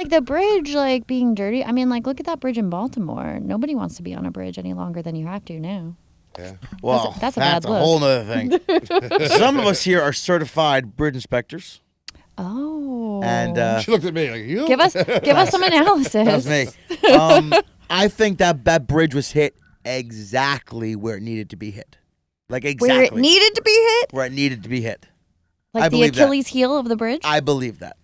like the bridge, like being dirty. I mean, like look at that bridge in Baltimore. Nobody wants to be on a bridge any longer than you have to now. Yeah. Well, that's a bad look. whole other thing. Some of us here are certified bridge inspectors. Oh. And She looked at me like, you? give us some analysis. that was me. I think that bridge was hit exactly where it needed to be hit. Like exactly. Where it needed to be hit? Where it needed to be hit. Like I the believe Achilles heel of the bridge? I believe that.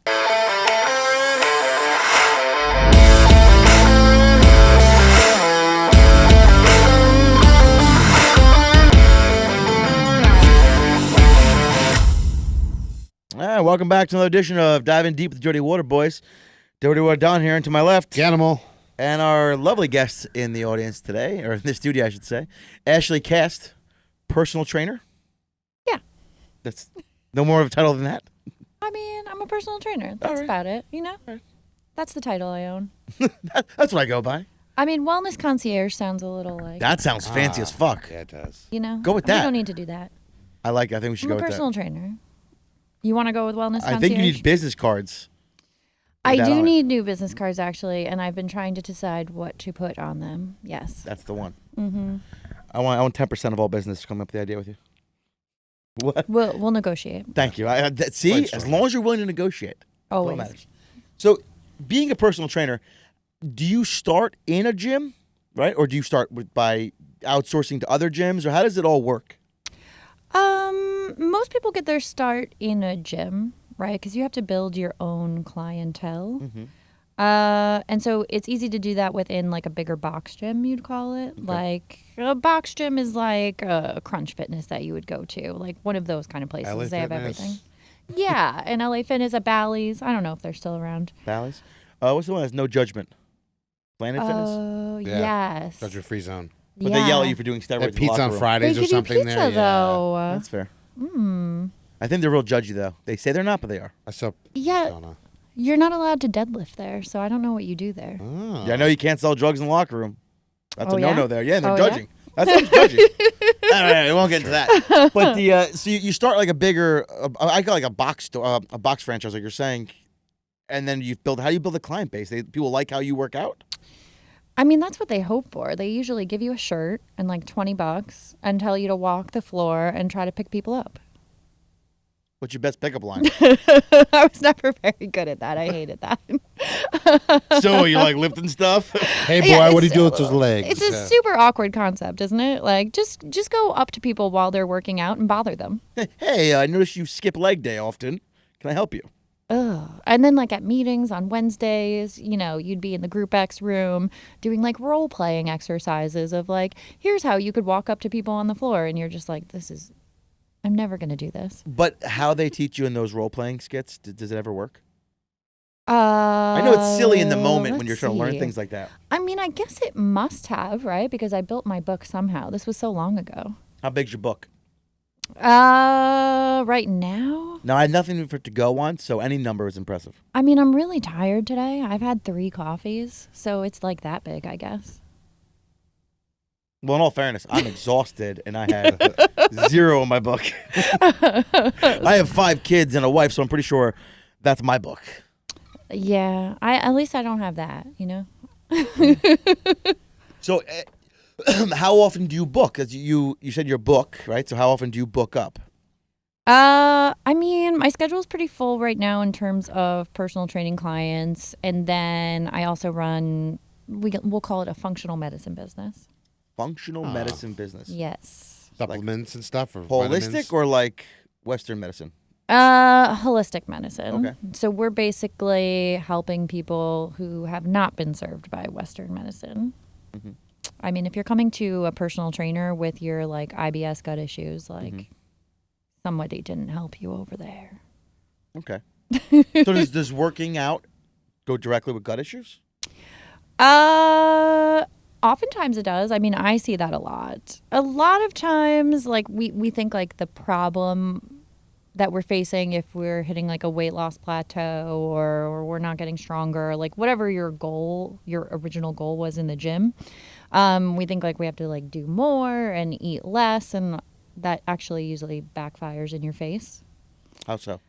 Welcome back to another edition of Diving Deep with Dirty Water Boys. Dirty Water Don here, and to my left, The animal. and our lovely guest in the audience today, or in the studio, I should say, Ashleigh Kast, personal trainer. Yeah. That's no more of a title than that. I mean, I'm a personal trainer. That's right. about it, you know? Right. That's the title I own. That's what I go by. I mean, wellness concierge sounds a little like, That sounds fancy as fuck. Yeah, it does. you know? Go with We that. don't need to do that. I think we should I'm go a with personal trainer. You want to go with wellness that. concierge? I think you need business cards. I that do on it. need new business cards, actually, and I've been trying to decide what to put on them. Yes. That's the one. Mm-hmm. I want 10% of all business to come up with the idea with you. What? We'll negotiate. Thank you. See, Brainstorm. as long as you're willing to negotiate. that's all that Always. matters. So, being a personal trainer, do you start in a gym, right? Or do you start by outsourcing to other gyms? Or how does it all work? Most people get their start in a gym, right? Because you have to build your own clientele. Mm-hmm. And so it's easy to do that within like a bigger box gym, you'd call it. Like a box gym is like a Crunch Fitness that you would go to, like one of those kind of places. LA They have Fitness. everything. Yeah, and LA Fitness at Bally's. I don't know if they're still around. Bally's? What's the one that's no judgment? Planet Fitness? Oh, Yeah. yes. Judge your free zone. But they yell at you for doing They steroids have in the pizza locker on room. They Fridays or give you something pizza, there. though. That's fair. Mm. I think they're real judgy, though. They say they're not, but they are. I saw. Yeah, I don't know. you're not allowed to deadlift there, so I don't know what you do there. Oh. Yeah, I know you can't sell drugs in the locker room. That's Oh, a yeah? no-no there. Yeah, and they're Oh, yeah? judging. That sounds judgy. All right, we won't get into that. But so you start like a bigger, I got like a box franchise, like you're saying, and then how do you build a client base? People like how you work out? I mean, that's what they hope for. They usually give you a shirt and like $20 and tell you to walk the floor and try to pick people up. What's your best pickup line? I was never very good at that. I hated that. So you like lifting stuff? Hey, boy, Yeah, what do you it's do a with those legs? It's a super awkward concept, isn't it? Like, just go up to people while they're working out and bother them. Hey, I noticed you skip leg day often. Can I help you? Ugh. And then like at meetings on Wednesdays, you know, you'd be in the group X room doing like role playing exercises of like, here's how you could walk up to people on the floor. And you're just like, I'm never going to do this. But how they teach you in those role-playing skits, does it ever work? I I know it's silly in the moment when you're let's trying to learn see. things like that. I mean, I guess it must have, right? Because I built my book somehow. This was so long ago. How big's your book? Right now? No, I had nothing for it to go on, so any number is impressive. I mean, I'm really tired today. I've had 3 coffees, so it's like that big, I guess. Well, in all fairness, I'm exhausted, and I had 0 in my book. I have 5 kids and a wife, so I'm pretty sure that's my book. Yeah, at least I don't have that, you know? So, how often do you book? 'Cause you said your book, right? So how often do you book up? I mean, my schedule's pretty full right now in terms of personal training clients, and then I also run, we'll call it a functional medicine business. Functional medicine business. Yes. Supplements and stuff? Or Holistic vitamins? or like Western medicine? Holistic medicine. Okay. So we're basically helping people who have not been served by Western medicine. Mm-hmm. I mean, if you're coming to a personal trainer with your like IBS gut issues, like somebody didn't help you over there. Okay. So does working out go directly with gut issues? Oftentimes it does. I mean, I see that a lot. A lot of times, like we think like the problem that we're facing if we're hitting like a weight loss plateau or we're not getting stronger, like whatever your goal, your original goal was in the gym, we think like we have to like do more and eat less, and that actually usually backfires in your face. How so?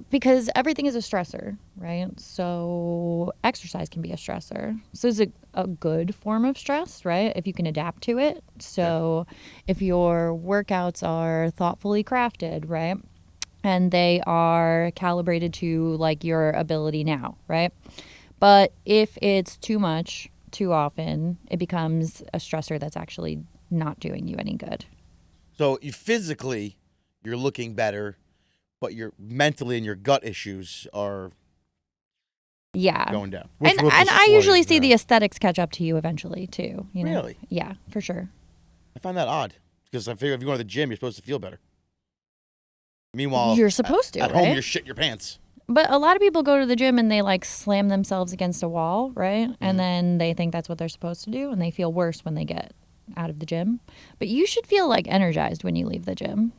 Because everything is a stressor, right? So exercise can be a stressor. So it's a good form of stress, right? If you can adapt to it. So if your workouts are thoughtfully crafted, right? And they are calibrated to like your ability now, right? But if it's too much, too often, it becomes a stressor that's actually not doing you any good. So you physically, you're looking better, but your mentally and your gut issues are going down. And I usually see the aesthetics catch up to you eventually too. You know? Really? Yeah, for sure. I find that odd because I figure if you go to the gym, you're supposed to feel better. Meanwhile, You're supposed to, at home, you're shitting your pants. But a lot of people go to the gym and they like slam themselves against a wall, right? And then they think that's what they're supposed to do, and they feel worse when they get out of the gym. But you should feel like energized when you leave the gym.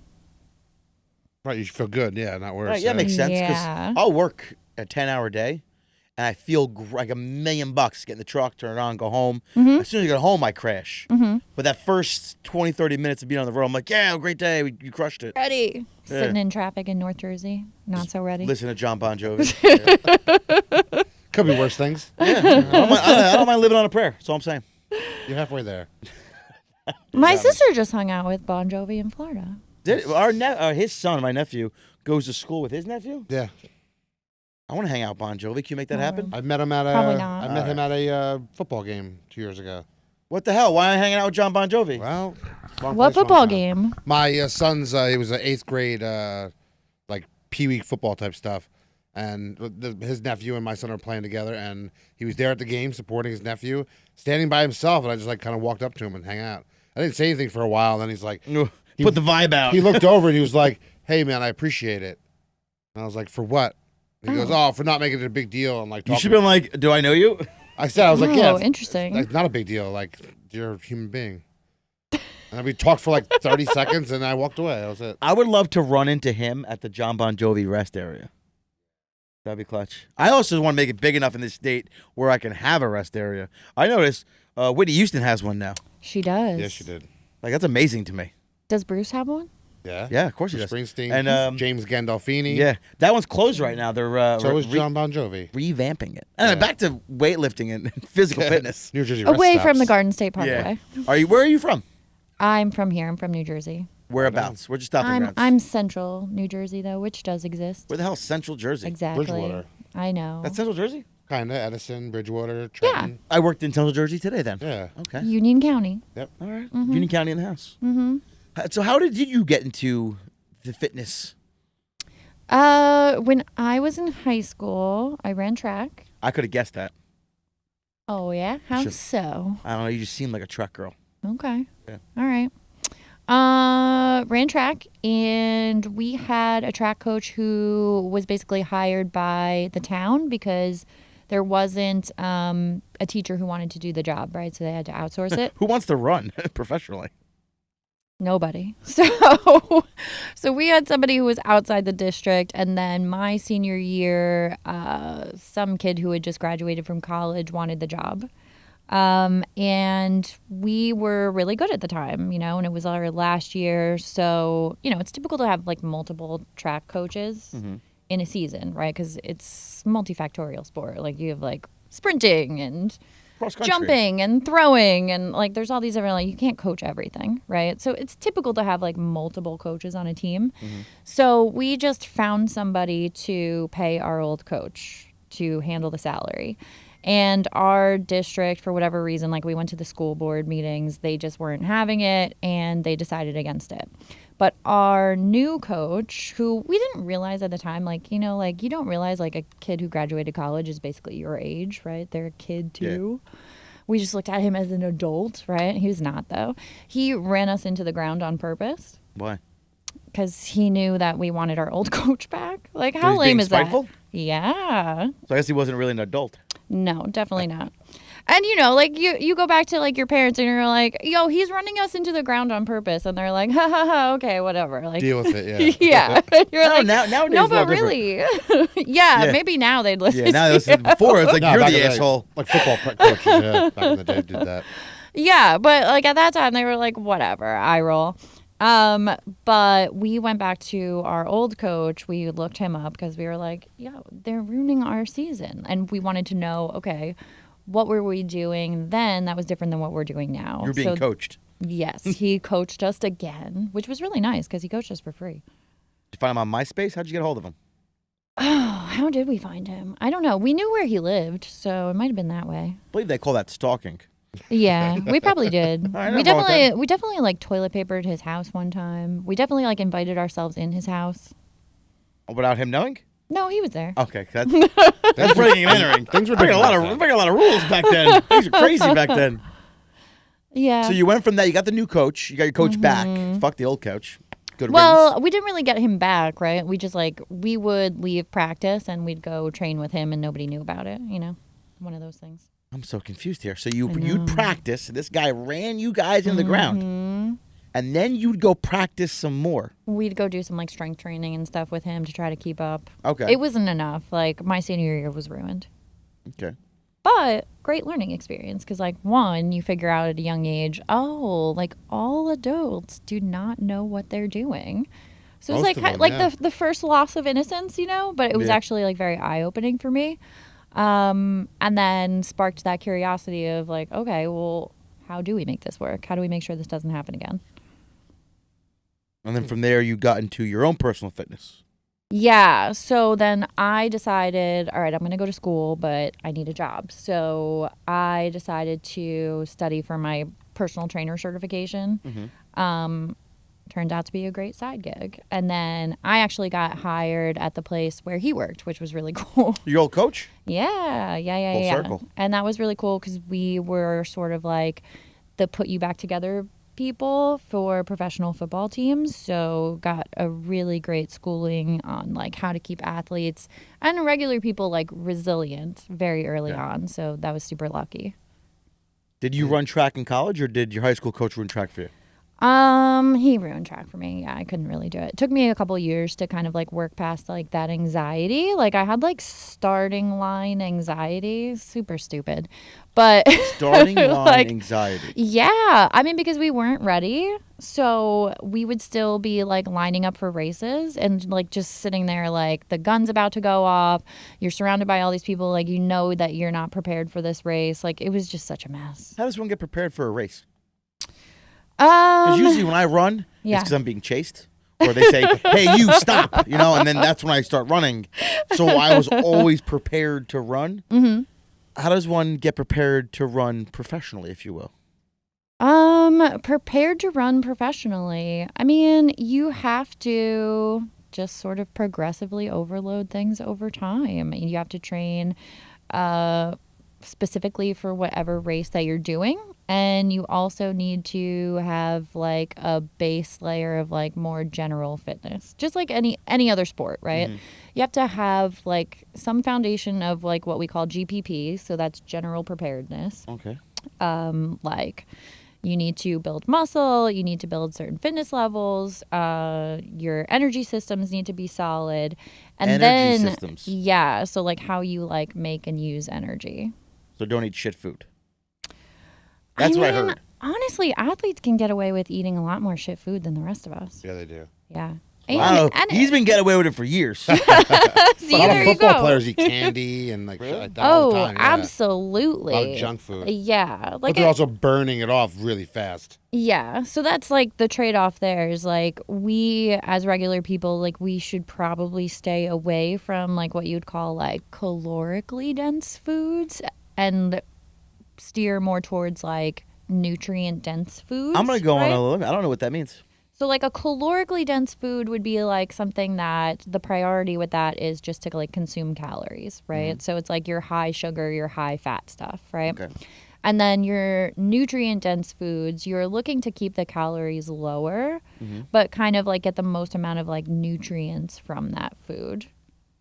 Right, you should feel good, not worse. Right, yeah, makes sense. Because Yeah. I'll work a 10-hour day, and I feel like $1 million. Get in the truck, turn it on, go home. As soon as I get home, I crash. But that first 20, 30 minutes of being on the road, I'm like, yeah, great day. You crushed it. Ready. Sitting in traffic in North Jersey. Not so ready. Listen to John Bon Jovi. Yeah. Could be worse things. I don't mind living on a prayer. That's all I'm saying. You're halfway there. My sister just hung out with Bon Jovi in Florida. His son, my nephew, goes to school with his nephew? Yeah. I want to hang out with Bon Jovi. Can you make that happen? I met him at Probably not. I met him at a football game 2 years ago. What the hell? Why am I hanging out with John Bon Jovi? Well, wrong What place, wrong football time. game? My son's he was an 8th grade like pee-wee football type stuff, and his nephew and my son are playing together, and he was there at the game supporting his nephew, standing by himself, and I just like kind of walked up to him and hang out. I didn't say anything for a while, then he's like, Put the vibe out. he looked over and he was like, "Hey man, I appreciate it." And I was like, "For what?" He goes, "Oh, for not making it a big deal." And like, You talking. should have been like, do I know you? I said, I was like, "Yeah, it's interesting. like, not a big deal. Like, you're a human being." And we talked for like 30 seconds, and I walked away. That was it. I would love to run into him at the John Bon Jovi rest area. That'd be clutch. I also want to make it big enough in this state where I can have a rest area. I noticed Whitney Houston has one now. She does. Yes, she did. Like, that's amazing to me. Does Bruce have one? Yeah. Yeah, of course he Bruce does. Springsteen And James Gandolfini. yeah, that one's closed right now. They're So is John Bon Jovi. revamping it. And Yeah. back to weightlifting and physical fitness. New Jersey rest Away from stops. the Garden State Parkway. Yeah. Where are you from? I'm from here. I'm from New Jersey. Whereabouts? Where's your stopping grounds? I'm central New Jersey though, which does exist. Where the hell is Central Jersey? Exactly. Bridgewater. I know. That's Central Jersey? Kind of. Edison, Bridgewater, Trenton. I worked in Central Jersey today then. Yeah. Okay. Union County. All right. Union County in the house. Mm-hmm. So how did you get into the fitness? When I was in high school, I ran track. I could have guessed that. Oh yeah? How Sure. so? I don't know. You just seem like a truck girl. Okay. Yeah. All right. Ran track, and we had a track coach who was basically hired by the town because there wasn't a teacher who wanted to do the job, right? So they had to outsource it. Who wants to run professionally? Nobody. So we had somebody who was outside the district, and then my senior year, some kid who had just graduated from college wanted the job. And we were really good at the time, and it was our last year. So, it's typical to have like multiple track coaches in a season, right? Because it's multifactorial sport. Like you have like sprinting and Cross-country. jumping and throwing, and like there's all these different, like you can't coach everything, right? So it's typical to have like multiple coaches on a team. So we just found somebody to pay our old coach to handle the salary. And our district, for whatever reason, like we went to the school board meetings, they just weren't having it and they decided against it. But our new coach, who we didn't realize at the time, like, you don't realize like a kid who graduated college is basically your age, right? They're a kid too. Yeah. We just looked at him as an adult, right? He was not, though. He ran us into the ground on purpose. Why? Because he knew that we wanted our old coach back. Like, how lame is spiteful? that? Yeah. So I guess he wasn't really an adult. No, definitely not. And, like, you go back to, like, your parents and you're like, yo, he's running us into the ground on purpose. And they're like, ha, ha, ha, okay, whatever. Like, deal with it, yeah. You're like, nowadays no, it's a but little really. yeah, maybe now they'd listen Yeah, now to you. before, it's like, No, you're back the in the day, asshole. like football coaches, yeah, back in the day did that. Yeah, but, like, at that time, they were like, whatever, eye roll. But we went back to our old coach. We looked him up because we were like, yeah, they're ruining our season. And we wanted to know, okay, what were we doing then that was different than what we're doing now? You're being coached. Yes, he coached us again, which was really nice because he coached us for free. Did you find him on MySpace? How'd you get a hold of him? Oh, how did we find him? I don't know. We knew where he lived, so it might have been that way. I believe they call that stalking. Yeah, we probably did. All right, we nothing wrong with definitely like toilet papered his house one time. We definitely like invited ourselves in his house. Without him knowing? No, he was there. Okay, that's breaking and entering. Things were breaking a different lot of a lot of rules back then. Things were crazy back then. Yeah. So you went from that. You got the new coach. You got your coach back. Fuck the old coach. Good riddance. Well, we didn't really get him back, right? We just we would leave practice and we'd go train with him and nobody knew about it, one of those things. I'm so confused here. So you'd practice. This guy ran you guys into the ground. And then you'd go practice some more. We'd go do some strength training and stuff with him to try to keep up. Okay. It wasn't enough. My senior year was ruined. Okay. But great learning experience because, one, you figure out at a young age, all adults do not know what they're doing. So Most it's of them, the first loss of innocence, but it was actually very eye-opening for me. And then sparked that curiosity of okay, well, how do we make this work? How do we make sure this doesn't happen again? And then from there, you got into your own personal fitness. Yeah. So then I decided, all right, I'm going to go to school, but I need a job. So I decided to study for my personal trainer certification. Turned out to be a great side gig. And then I actually got hired at the place where he worked, which was really cool. Your old coach? Yeah. Full circle. And that was really cool because we were sort of the put you back together people for professional football teams. So got a really great schooling on how to keep athletes and regular people resilient very early on. So that was super lucky. Did you run track in college or did your high school coach run track for you? He ruined track for me. Yeah, I couldn't really do it. It took me a couple years to kind of work past that anxiety. I had starting line anxiety, super stupid. But Starting line anxiety. Yeah, I mean because we weren't ready. So we would still be lining up for races and just sitting there the gun's about to go off. You're surrounded by all these people that you're not prepared for this race. It was just such a mess. How does one get prepared for a race? Because usually when I run, it's because I'm being chased. Or they say, hey, you, stop. And then that's when I start running. So I was always prepared to run. Mm-hmm. How does one get prepared to run professionally, if you will? Prepared to run professionally. I mean, you have to just sort of progressively overload things over time. You have to train specifically for whatever race that you're doing. And you also need to have a base layer of more general fitness, just like any other sport, right? Mm-hmm. You have to have some foundation of what we call GPP, so that's general preparedness. Okay. You need to build muscle, you need to build certain fitness levels, your energy systems need to be solid. And energy systems. Yeah, so how you make and use energy. So don't eat shit food. That's what I heard. Honestly, athletes can get away with eating a lot more shit food than the rest of us. Yeah, they do. Yeah. Wow. He's been getting away with it for years. See, a lot of football players eat candy candy and shit like that all the time. Yeah. Absolutely. A lot of junk food. Yeah. But they're also burning it off really fast. Yeah. So that's the trade-off there is we as regular people, we should probably stay away from what you'd call calorically dense foods and steer more towards nutrient dense foods. I'm going to go on a limit. I don't know what that means. So a calorically dense food would be something that the priority with that is just to consume calories, right? Mm-hmm. So it's your high sugar, your high fat stuff, right? Okay. And then your nutrient dense foods, you're looking to keep the calories lower, but kind of get the most amount of nutrients from that food.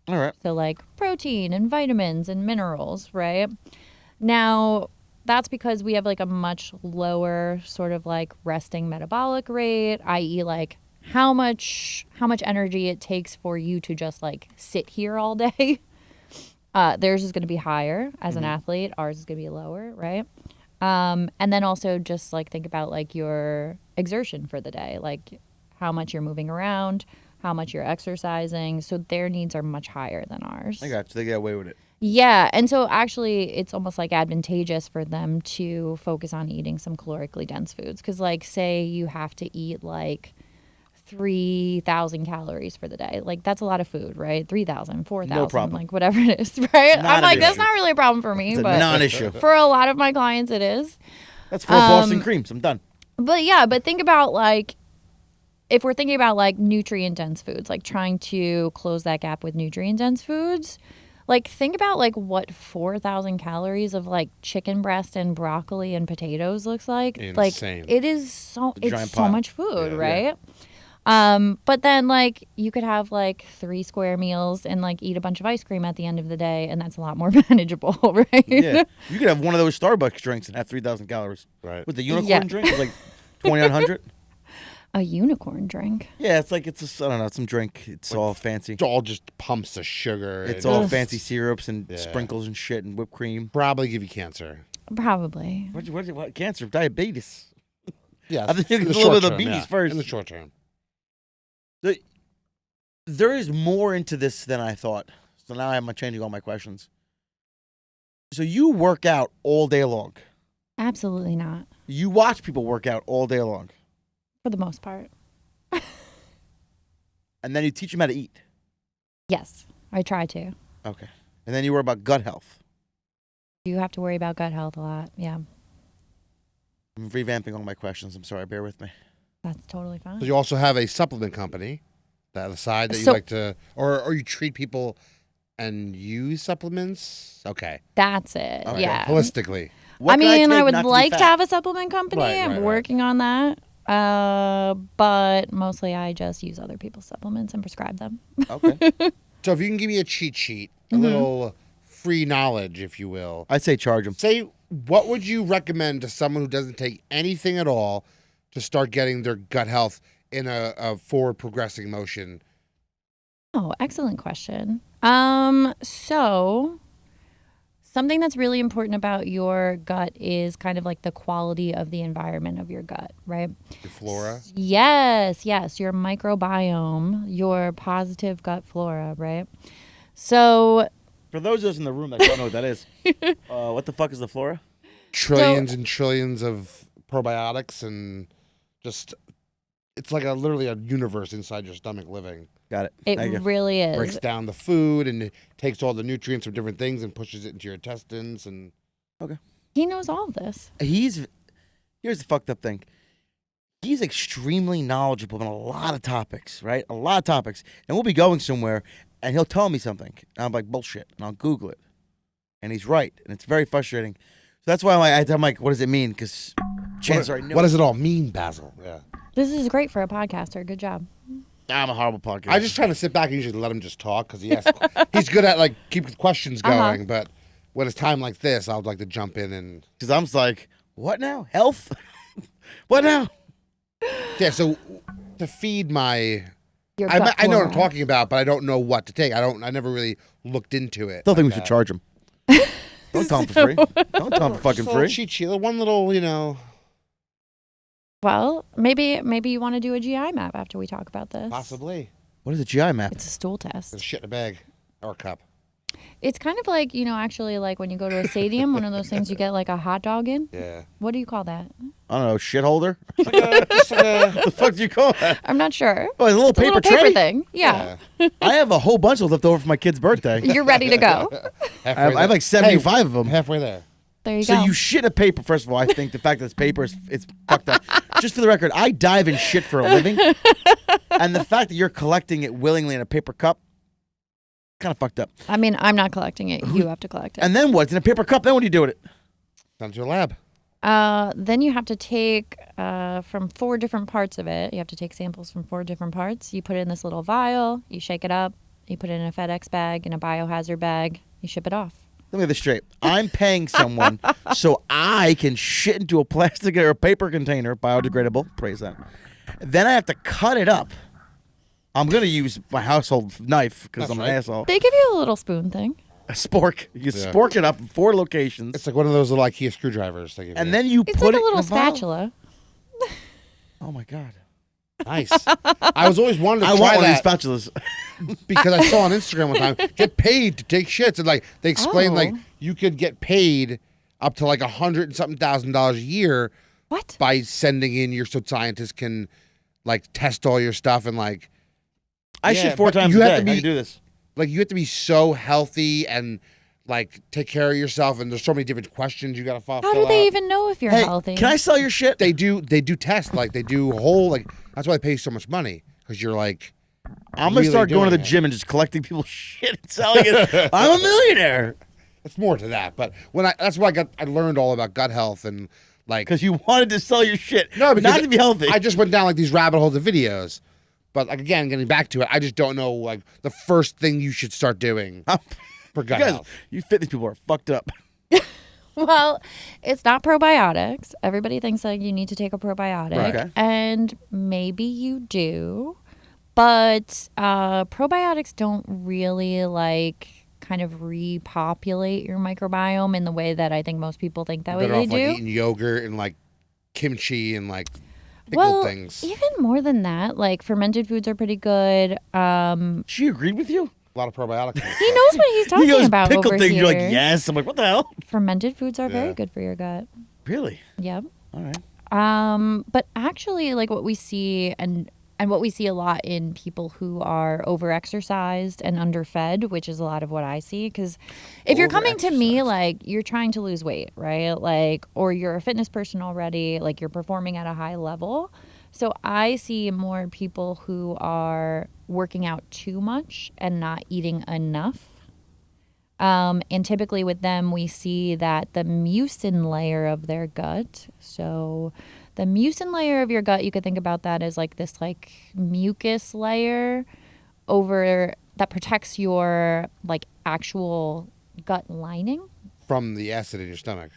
All right. So protein and vitamins and minerals, right? Now, that's because we have a much lower sort of resting metabolic rate, i.e. how much energy it takes for you to just sit here all day. Theirs is going to be higher as an athlete. Ours is going to be lower, right? And then also just think about your exertion for the day. how much you're moving around, how much you're exercising. So their needs are much higher than ours. I got you. They get away with it. Yeah. And so actually, it's almost like advantageous for them to focus on eating some calorically dense foods. Because, like, say you have to eat like 3,000 calories for the day. Like, that's a lot of food, right? 3,000, 4,000, No problem. like whatever it is, right? Not I'm an like, that's issue. not really a problem for me, It's a but non-issue. for a lot of my clients, it is. That's 4 Boston creams. I'm done. But yeah, but think about, like, if we're thinking about like nutrient dense foods, like trying to close that gap with nutrient dense foods, like think about like what 4,000 calories of like chicken breast and broccoli and potatoes looks like. Insane. Like it is a giant it's so pile. much food, Yeah. right? But then like you could have like 3 square meals and like eat a bunch of ice cream at the end of the day, and that's a lot more manageable, right? Yeah. You could have one of those Starbucks drinks and have 3,000 calories. Right. With the unicorn Yeah. drink, it's like 2,900. A unicorn drink. Yeah, it's like I don't know, some drink. It's all fancy. It's all just pumps of sugar. It's and all just fancy syrups and Yeah. sprinkles and shit and whipped cream. Probably give you cancer. Probably. What cancer? Diabetes. Yeah. I think you in can the do a little short bit of term, bees yeah. first. In the short term. There is more into this than I thought. So now I'm changing all my questions. So you work out all day long. Absolutely not. You watch people work out all day long. For the most part. And then you teach them how to eat. Yes, I try to. Okay. And then you worry about gut health. You have to worry about gut health a lot. Yeah, I'm revamping all my questions. I'm sorry. Bear with me. that's totally fine. So you also have a supplement company that aside that you So- like to, or you treat people and use supplements. Okay. That's it. Okay. Yeah. Holistically. What I can mean, I take would not to be like to fat? have a supplement company. Right, I'm right. working on that. But mostly I just use other people's supplements and prescribe them. Okay. So if you can give me a cheat sheet, a Mm-hmm. little free knowledge, if you will. I'd say charge them. Say, what would you recommend to someone who doesn't take anything at all to start getting their gut health in a forward progressing motion? Oh, excellent question. So something that's really important about your gut is kind of like the quality of the environment of your gut, right? Your flora? Yes, your microbiome, your positive gut flora, right? So For those of us in the room that don't know what that is, what the fuck is the flora? Trillions and trillions of probiotics and just, it's like literally a universe inside your stomach living. Got it. it Thank you. really is. Breaks down the food and it takes all the nutrients from different things and pushes it into your intestines. And He knows all of this. Here's the fucked up thing. He's extremely knowledgeable on a lot of topics, right? A lot of topics. And we'll be going somewhere and he'll tell me something. And I'm like, bullshit. And I'll Google it. And he's right. And it's very frustrating. So that's why I'm like, what does it mean? Because chances are I know. what does it all mean, Basil? Yeah. This is great for a podcaster. Good job. I'm a horrible podcast. I just try to sit back and usually let him just talk because he's good at like keeping questions going. But when it's time like this, I would like to jump in and Because I'm just like, what now? Health? What now? yeah. So to feed my, Your I gut know what I'm flora. talking about, but I don't know what to take. I never really looked into it. Still think we like should that. charge him. Don't tell him for free. Don't tell him for fucking Just a little free. cheat sheet, one little, Well, maybe you want to do a GI map after we talk about this. possibly What is a GI map? It's a stool a test. shit in a bag or a cup. It's kind of like, actually like when you go to a stadium, one of those things you get like a hot dog in. Yeah. What do you call that? I don't know, shit holder? Just like a- What the fuck do you call that? I'm not sure. Oh, it's a little It's a paper little tray. paper thing. Yeah. I have a whole bunch of left over for my kid's birthday. You're ready to go. I have like 75 of them. Halfway there. There you So go. you shit a paper. First of all, I think the fact that it's paper it's fucked up. Just for the record, I dive in shit for a living, and the fact that you're collecting it willingly in a paper cup, kind of fucked up. I mean, I'm not collecting it. You have to collect it. And then what? It's in a paper cup. Then what do you do with it? Down to your lab. Then you have to take from 4 different parts of it. You have to take samples from 4 different parts. You put it in this little vial. You shake it up. You put it in a FedEx bag, in a biohazard bag. You ship it off. Let me get this straight. I'm paying someone so I can shit into a plastic or a paper container, biodegradable. Praise that. Then I have to cut it up. I'm gonna use my household knife because That's I'm right. an asshole. They give you a little spoon thing. A spork. You Yeah. spork it up in 4 locations, It's like one of those little IKEA screwdrivers. They give and you. then you It's put like it a little in a vial. spatula. Oh my god. Nice. I was always wanted to I try want one of these that spatulas. because I saw on Instagram one time, get paid to take shits. And like they explained like Oh. you could get paid up to like $100 and something thousand a year What? by sending in so scientists can like test all your stuff and like I Yeah, shit 4 but times you a have day. to be- I can do this. like you have to be so healthy and like take care of yourself and there's so many different questions you gotta How fill do they out. even know if you're Hey, healthy? can I sell your shit? They do tests like they do whole like that's why they pay you so much money because you're like I'm gonna really start going to the doing it. gym and just collecting people's shit and selling it. I'm a millionaire it's more to that. But that's why I learned all about gut health and like because you wanted to sell your shit, no because not to be healthy. I just went down like these rabbit holes of videos. But like again, getting back to it, I just don't know like the first thing you should start doing for gut health. You fitness people are fucked up. Well, it's not probiotics. Everybody thinks like you need to take a probiotic, Right. Okay. and maybe you do, but probiotics don't really like kind of repopulate your microbiome in the way that I think most people think that way Better they off do. like eating yogurt and like kimchi and like pickled Well, things. even more than that, like fermented foods are pretty good. She agreed with you. A lot of probiotics. He knows what he's He talking goes about pickle over things. here. You're like, yes. I'm like, what the hell? Fermented foods are very Yeah. good for your gut. Really? Yep. All right. But actually, like what we see and what we see a lot in people who are overexercised and underfed, which is a lot of what I see. Because if you're coming to me, Overexercised. like you're trying to lose weight, right? Like, or you're a fitness person already, like you're performing at a high level. So I see more people who are working out too much and not eating enough. And typically with them, we see that the mucin layer of their gut. So the mucin layer of your gut, you could think about that as like this like mucus layer over that protects your like actual gut lining. From the acid in your stomach.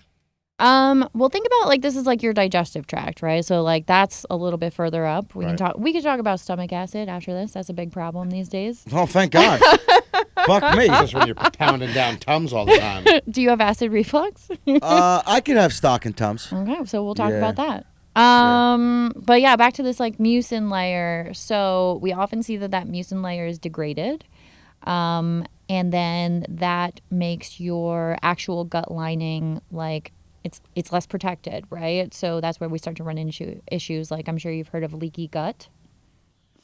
Well, think about like this is like your digestive tract, right? So like that's a little bit further up. We Right. can talk about stomach acid after this. That's a big problem these days. Oh, thank God. Fuck me. Just when you're pounding down Tums all the time. Do you have acid reflux? I could have stock and Tums. Okay, so we'll talk Yeah. about that. But yeah, back to this like mucin layer. So we often see that mucin layer is degraded. And then that makes your actual gut lining like it's less protected, right? So that's where we start to run into issues like I'm sure you've heard of leaky gut.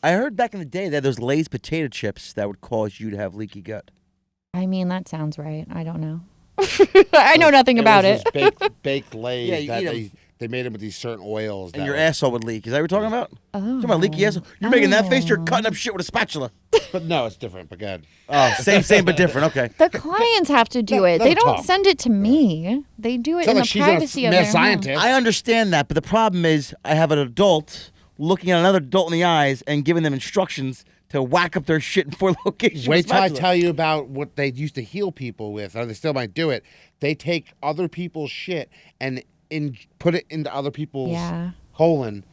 I heard back in the day that those Lay's potato chips that would cause you to have leaky gut. I mean, that sounds right. I don't know. I know nothing about was it. those baked Lays Yeah, you that eat 'em. they made them with these certain oils. And that your were- asshole would leak. Is that what you're talking about? Oh. Talking about leaky asshole? You're making that face, you're cutting up shit with a spatula. But no, it's different. But good. Oh, same but different. Okay. The clients have to do No, it. let They them don't talk. send it to me. They do it It's not in like the she's privacy a of mad their home. scientist. I understand that, but the problem is I have an adult looking at another adult in the eyes and giving them instructions to whack up their shit in 4 locations. with Wait till I spatula. tell you about what they used to heal people with, or they still might do it. They take other people's shit and put it into other people's Yeah. colon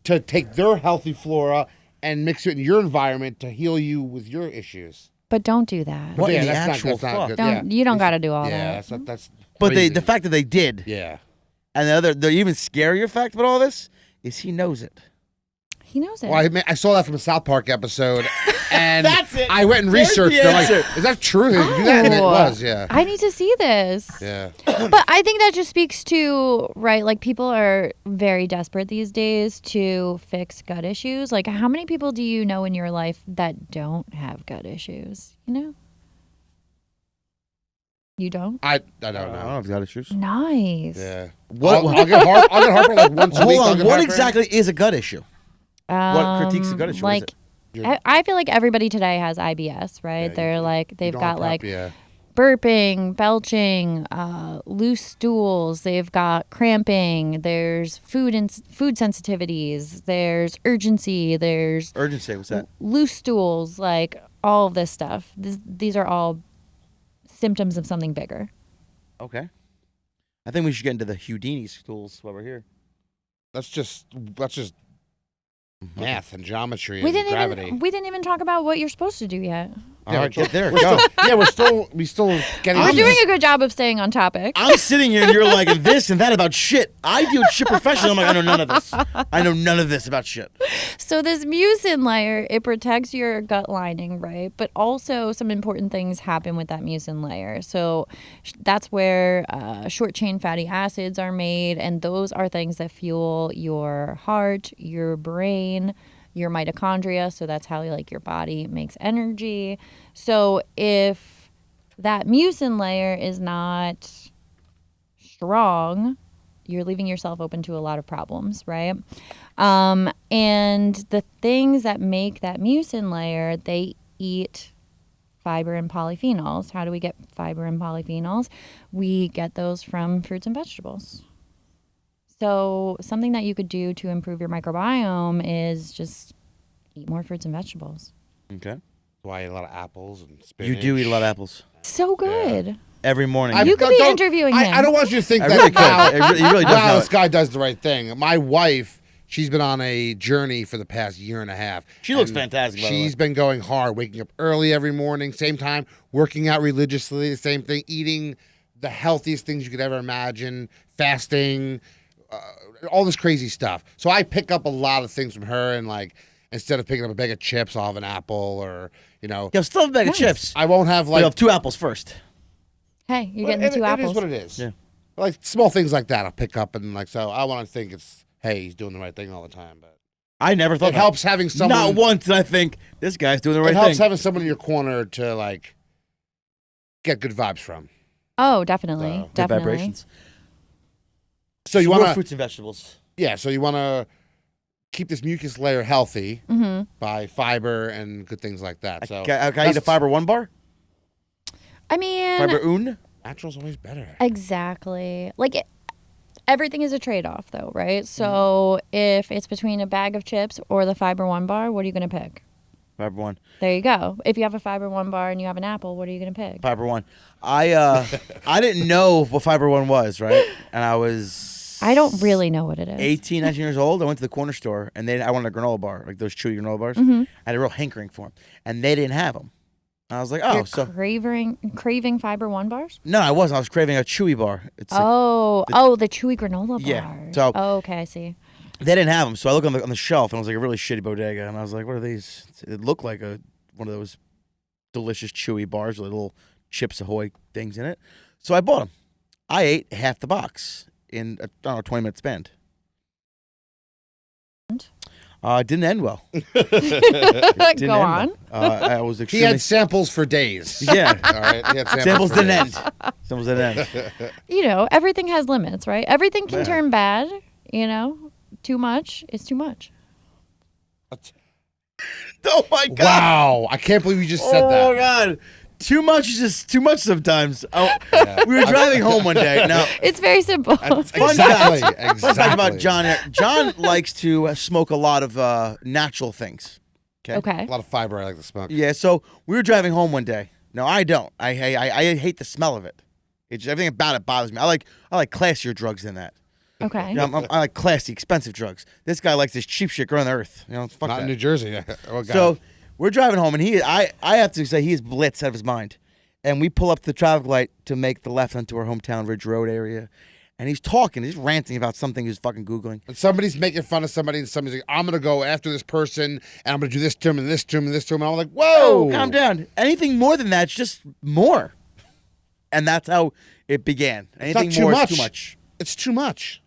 to take their healthy flora and mix it in your environment to heal you with your issues. But don't do that. What in the that's actual not, that's not fuck? good. Don't Yeah. you don't got to do all Yeah, that. that's But crazy. the fact that they did, Yeah. and the even scarier fact about all this is he knows it. He knows it. Well, I saw that from a South Park episode, and That's it. I went and There's researched. the They're like, answer. is that true? They do that, and it Oh. was. Yeah. I need to see this. Yeah. But I think that just speaks to, right, like people are very desperate these days to fix gut issues. Like, how many people do you know in your life that don't have gut issues? You know? You don't? I don't know. I've got issues. Nice. Yeah. What- I'll get Harper like once a week. Hold I'll on. get What Harper. exactly is a gut issue? What critiques the gut issue? Is Like, it? I feel like everybody today has IBS, right? Yeah, They're like, they've Don't got prep, like yeah. burping, belching, loose stools. They've got cramping. There's food sensitivities. There's urgency. There's Urgency. What's that? loose stools. Like all of this stuff. These are all symptoms of something bigger. Okay. I think we should get into the Houdini stools while we're here. That's just math and geometry We and didn't gravity. even talk about what you're supposed to do yet. All right, get there. We're Go. we still getting. We're into doing this. a good job of staying on topic. I'm sitting here and you're like this and that about shit. I deal with shit professionally. I'm like, I know none of this. I know none of this about shit. So this mucin layer, it protects your gut lining, right? But also some important things happen with that mucin layer. So that's where short chain fatty acids are made, and those are things that fuel your heart, your brain, your mitochondria. So that's how like your body makes energy. So if that mucin layer is not strong, you're leaving yourself open to a lot of problems, right? And the things that make that mucin layer, they eat fiber and polyphenols. How do we get fiber and polyphenols? We get those from fruits and vegetables. So something that you could do to improve your microbiome is just eat more fruits and vegetables. Okay. Why I eat a lot of apples and spinach. You do eat a lot of apples So good. every morning. You could be interviewing him. I don't want you to think I that really could. wow, He really does wow, know this it. guy does the right thing. My wife, she's been on a journey for the past year and a half. She looks and fantastic, by the way. She's been going hard, waking up early every morning, same time, working out religiously, the same thing, eating the healthiest things you could ever imagine, fasting, all this crazy stuff. So I pick up a lot of things from her, and like instead of picking up a bag of chips, I'll have an apple, or Yo, still have a bag of chips. I won't have You'll like have 2 apples first. Hey, you're Well, getting the two apples. It is what it is. Yeah. Like small things like that, I'll pick up, and like so I want to think it's hey, he's doing the right thing all the time, but. I never thought It helps having someone. Not once did I think this guy's doing the right It helps thing. having someone in your corner to like get good vibes from. Oh, definitely. Good Good Definitely. vibrations. So you More want to, fruits and vegetables. yeah. So you want to keep this mucus layer healthy Mm-hmm. by fiber and good things like that. So Can I eat a fiber 1 bar? I mean, Fiber un? natural's always better. exactly. Like everything is a trade-off, though, right? So if it's between a bag of chips or the fiber 1 bar, what are you going to pick? Fiber 1. There you go. If you have a fiber 1 bar and you have an apple, what are you going to pick? Fiber 1. I didn't know what fiber 1 was, right? And I was I don't really know what it is. 18, 19 years old. I went to the corner store and I wanted a granola bar, like those chewy granola bars. Mhm. I had a real hankering for them, and they didn't have them. I was like, oh, You're so craving fiber 1 bars? no, I wasn't. I was craving a chewy bar. It's like, The chewy granola bars. Yeah, so- Oh, okay, I see. they didn't have them, so I looked on the shelf, and it was like a really shitty bodega, and I was like, what are these? It looked like one of those delicious chewy bars with little Chips Ahoy things in it. So I bought them. I ate half the box in a 20-minute span. It didn't end well. Didn't Go end on. well. I was He extremely. had samples for days. Yeah. All right. He had Samples for didn't days. end. Samples didn't end. You know, everything has limits, right? Everything can Yeah. turn bad, you know? Too much is too much. Oh my god! Wow! I can't believe you just said Oh that. my god! Too much is just too much sometimes. Oh, Yeah. we were driving home one day. Now, It's very simple. fun Exactly. fact, Exactly. fun fact about John. John likes to smoke a lot of natural things. Okay. A lot of fiber I like to smoke. Yeah, so we were driving home one day. No, I don't. I hate the smell of it. It's everything about it bothers me. I like classier drugs than that. Okay. You know, I like classy, expensive drugs. This guy likes this cheap shit growing on the earth. You know, fuck Not that. in New Jersey. Oh, God. So we're driving home, and I have to say he is blitzed out of his mind. And we pull up to the traffic light to make the left onto our hometown Ridge Road area. And he's talking, he's ranting about something he's fucking Googling. And somebody's making fun of somebody, and somebody's like, I'm going to go after this person, and I'm going to do this to him, and this to him, and this to him. And I'm like, whoa. Oh, calm down. Anything more than that, it's just more. And that's how it began. It's not Anything too more much. is too much. It's too much.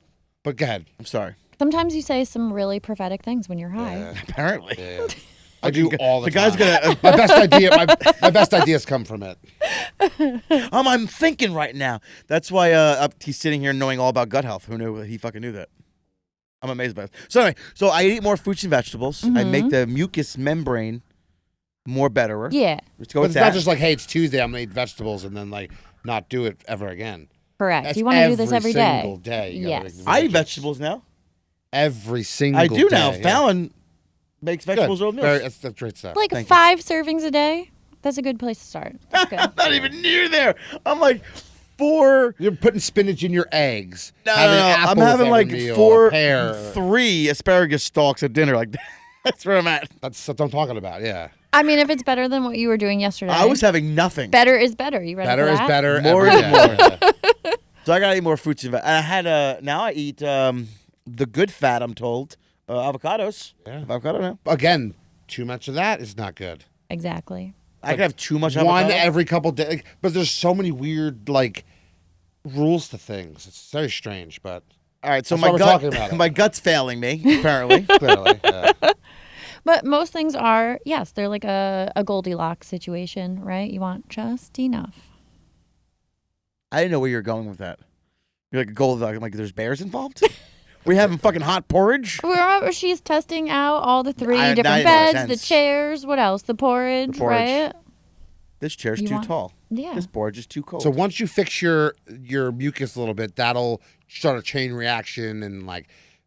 But go ahead. I'm sorry. Sometimes you say some really prophetic things when you're high. Yeah. Apparently. Yeah. I do all the The guy's time. gonna. My best idea. My best ideas come from it. I'm thinking right now. That's why he's sitting here knowing all about gut health. Who knew? He fucking knew that. I'm amazed by it. So anyway, I eat more fruits and vegetables. I make the mucous membrane more betterer. Yeah, Let's go But with it's that. not just like, hey, it's Tuesday, I'm going to eat vegetables, and then like not do it ever again. correct. That's You want to do this every day. single day. You gotta Yes. make I eat veggies. vegetables now. Every single I do day. now. yeah. Fallon makes Good. vegetables rolled Very- meals. That's great stuff. Like Thank you. 5 servings a day. That's a good place to start. That's good. I'm not even near there. I'm like 4. You're putting spinach in your eggs. No, having I'm apples having every like meal, 4, a pear. 3 asparagus stalks at dinner. Like that's where I'm at. That's what I'm talking about. Yeah. I mean, if it's better than what you were doing yesterday, I was having nothing. better is better. You ready Better for is that? better. More every is day. Yeah. So I gotta eat more fruits and veg. And I had now I eat the good fat. I'm told avocados. Yeah. Avocado now. Again, too much of that is not good. Exactly. I could have too much One avocado. every couple days, but there's so many weird rules to things. It's very strange, but All right, so That's my why we're gut, talking about it. my gut's failing me apparently. clearly, yeah. But most things are, yes, they're like a Goldilocks situation, right? You want just enough. I didn't know where you were going with that. You're like a gold dog. I'm like, there's bears involved. We having fucking hot porridge. Remember, she's testing out all the three Now different it makes beds, the sense. chairs, what else? The porridge, porridge. right? This chair's You too want- tall. Yeah. This porridge is too cold. So once you fix your mucus a little bit, that'll start a chain reaction and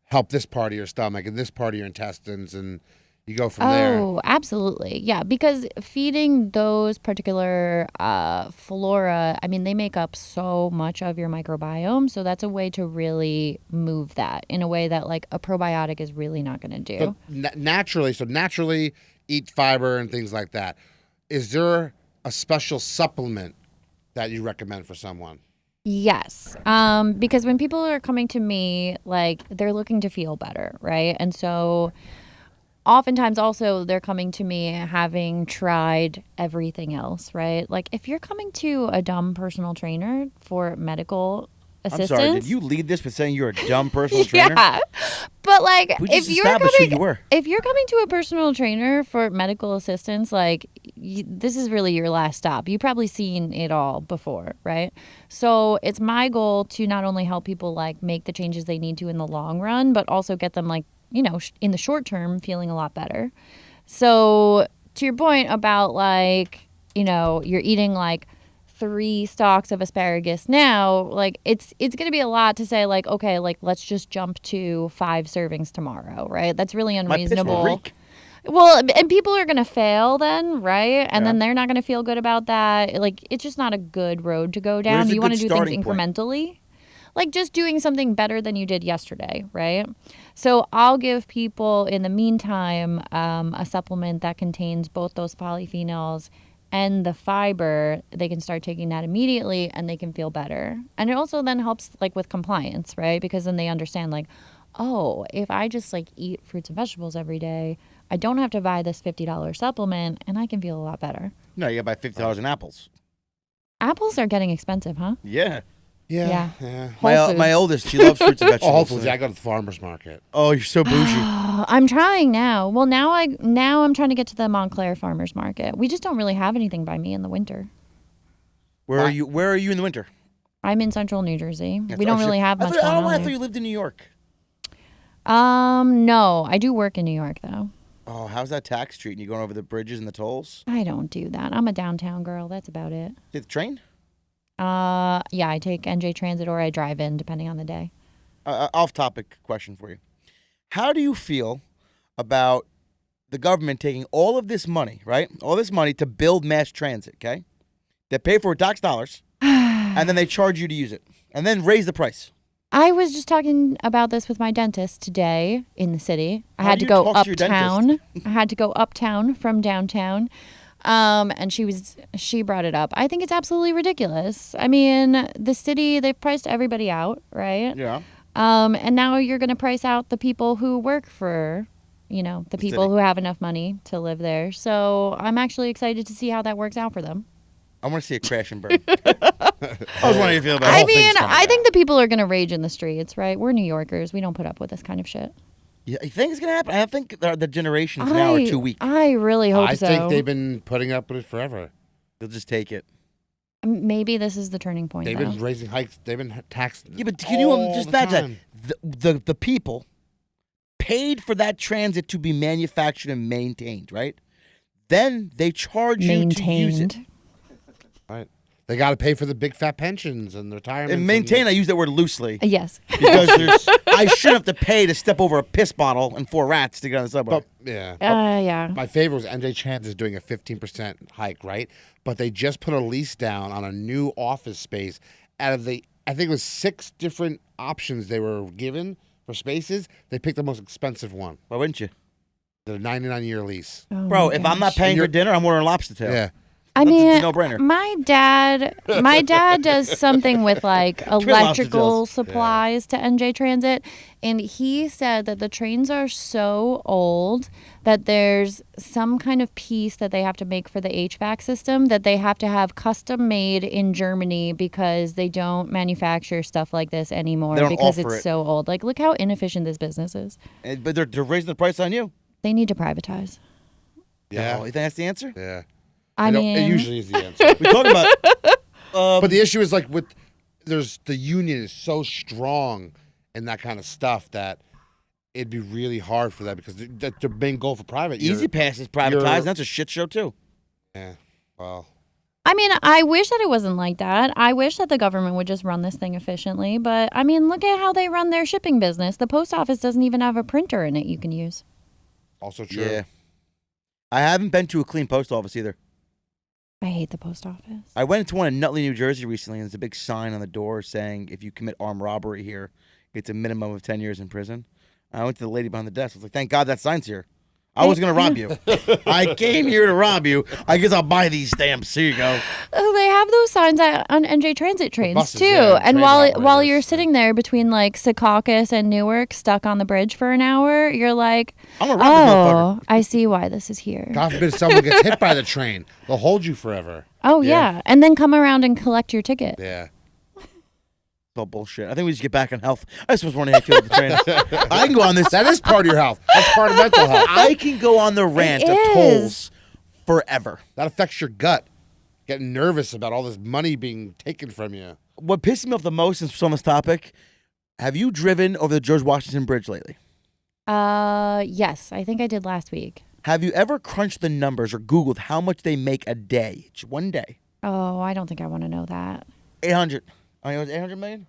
help this part of your stomach and this part of your intestines, and you go from there. Oh, absolutely. Yeah, because feeding those particular flora, I mean, they make up so much of your microbiome. So that's a way to really move that in a way that like a probiotic is really not going to do. So naturally eat fiber and things like that. Is there a special supplement that you recommend for someone? Yes. Because when people are coming to me, like they're looking to feel better, right? And so oftentimes also they're coming to me having tried everything else, right? Like if you're coming to a dumb personal trainer for medical I'm assistance. sorry. Did you lead this with saying you're a dumb personal trainer? Yeah. But like We if just you're established coming who you were. if you're coming to a personal trainer for medical assistance, like this is really your last stop. You've probably seen it all before, right? So it's my goal to not only help people like make the changes they need to in the long run, but also get them like, in the short term feeling a lot better. So to your point about like, you're eating like 3 stalks of asparagus now, like it's going to be a lot to say like, okay, like let's just jump to 5 servings tomorrow, right? That's really My piss will unreasonable. reek. Well, and people are going to fail then, right? And Yeah. then they're not going to feel good about that. Like it's just not a good road to go Where's down. a You want good to do things starting point? incrementally. Like just doing something better than you did yesterday, right? So I'll give people in the meantime a supplement that contains both those polyphenols and the fiber. They can start taking that immediately and they can feel better. And it also then helps like with compliance, right? Because then they understand like, oh, if I just like eat fruits and vegetables every day, I don't have to buy this $50 supplement and I can feel a lot better. No, you got to buy $50 in apples. Apples are getting expensive, huh? Yeah. Yeah. My Whole my Foods. oldest, she loves fruits and Oh, vegetables. Whole Foods. Yeah, I go to the farmer's market. Oh, you're so bougie. I'm trying now. Well, now I'm trying to get to the Montclair Farmers Market. We just don't really have anything by me in the winter. Where are you? Where are you in the winter? I'm in central New Jersey. That's We don't actually- really have I much thought, I going don't know why I on thought here. you lived in New York. No, I do work in New York though. Oh, how's that tax treating you going over the bridges and the tolls? I don't do that. I'm a downtown girl. That's about it. Take the train? Yeah, I take NJ Transit or I drive in depending on the day. Off-topic question for you. How do you feel about the government taking all of this money, right? All this money to build mass transit, okay? They pay for tax dollars, and then they charge you to use it, and then raise the price. I was just talking about this with my dentist today in the city. I How had do to you go talk to your uptown. I had to go uptown from downtown. And she brought it up. I think it's absolutely ridiculous. I mean, the city, they've priced everybody out, right? Yeah. And now you're going to price out the people who work for, the people city. who have enough money to live there. So I'm actually excited to see how that works out for them. I want to see a crash and burn. I was wondering how you feel about I all things mean, coming I down. think the people are going to rage in the streets, right? We're New Yorkers. We don't put up with this kind of shit. Yeah, you think it's going to happen? I think the generations now are too weak. I really hope I so. think they've been putting up with it forever. They'll just take it. Maybe this is the turning point, They've though. been raising hikes. They've been taxed. Yeah, but can you all just the imagine time. that? The people paid for that transit to be manufactured and maintained, right? Then they charge you to use it. Maintained. Right. They got to pay for the big fat pensions and the retirement. And maintain, I use that word loosely. Yes. Because I shouldn't have to pay to step over a piss bottle and 4 rats to get on the subway. But yeah. Yeah. My favorite was NJ Chance is doing a 15% hike, right? But they just put a lease down on a new office space. Out of I think it was 6 different options they were given for spaces. They picked the most expensive one. Why wouldn't you? The 99-year lease. Oh Bro, my if I'm not gosh. paying for dinner, I'm ordering lobster tail. Yeah. I That's a mean, no-brainer. my dad does something with like lobster electrical tails. supplies to NJ Transit, and he said that the trains are so old that there's some kind of piece that they have to make for the HVAC system that they have to have custom made in Germany because they don't manufacture stuff like this anymore They don't because offer it's it. so old. Like, look how inefficient this business is. But they're raising the price on you. They need to privatize. Yeah. Oh, you think that's the answer? Yeah. I mean, it usually is the answer. We talking about. But the issue is like the union is so strong in that kind of stuff that it'd be really hard for that because that's their main goal for private. Easy Pass is privatized. That's a shit show too. Yeah. Well. I mean, I wish that it wasn't like that. I wish that the government would just run this thing efficiently. But I mean, look at how they run their shipping business. The post office doesn't even have a printer in it you can use. Also true. Yeah. I haven't been to a clean post office either. I hate the post office. I went into one in Nutley, New Jersey recently, and there's a big sign on the door saying if you commit armed robbery here, it's a minimum of 10 years in prison. I went to the lady behind the desk. I was like, thank God that sign's here. I was going to rob you. I came here to rob you. I guess I'll buy these stamps. Here you go. Oh, they have those signs on NJ Transit trains buses, too. yeah, And train while operators, you're sitting there between like Secaucus and Newark, stuck on the bridge for an hour, you're like, I'm going to rob this motherfucker. oh, I see why this is here. God forbid someone gets hit by the train. They'll hold you forever. Oh Yeah. yeah, and then come around and collect your ticket. Yeah. It's all bullshit. I think we just get back on health. I just was wondering how you feel about the train. I can go on this. That is part of your health. That's part of mental health. I can go on the rant of is. tolls forever. That affects your gut. Getting nervous about all this money being taken from you. What pisses me off the most since we're on this topic, have you driven over the George Washington Bridge lately? Yes, I think I did last week. Have you ever crunched the numbers or Googled how much they make a day? Just one day. Oh, I don't think I want to know that. 800. I mean, it was 800 million?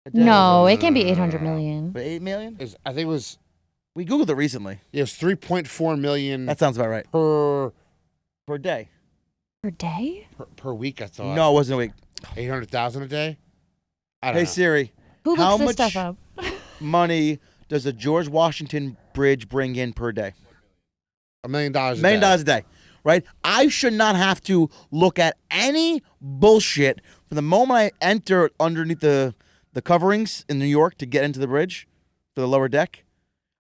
A day? No, it can't be 800 million. But 8 million? I think it was We Googled it recently. 3.4 million That sounds about right. per Per day. Per day? per week. I thought. No, it wasn't a week. 800,000 a day. I don't Hey, know. Siri, Who How looks this much- stuff up? money does the George Washington Bridge bring in per day? $1 million. $1 million a day, right? I should not have to look at any bullshit from the moment I enter underneath the coverings in New York to get into the bridge for the lower deck.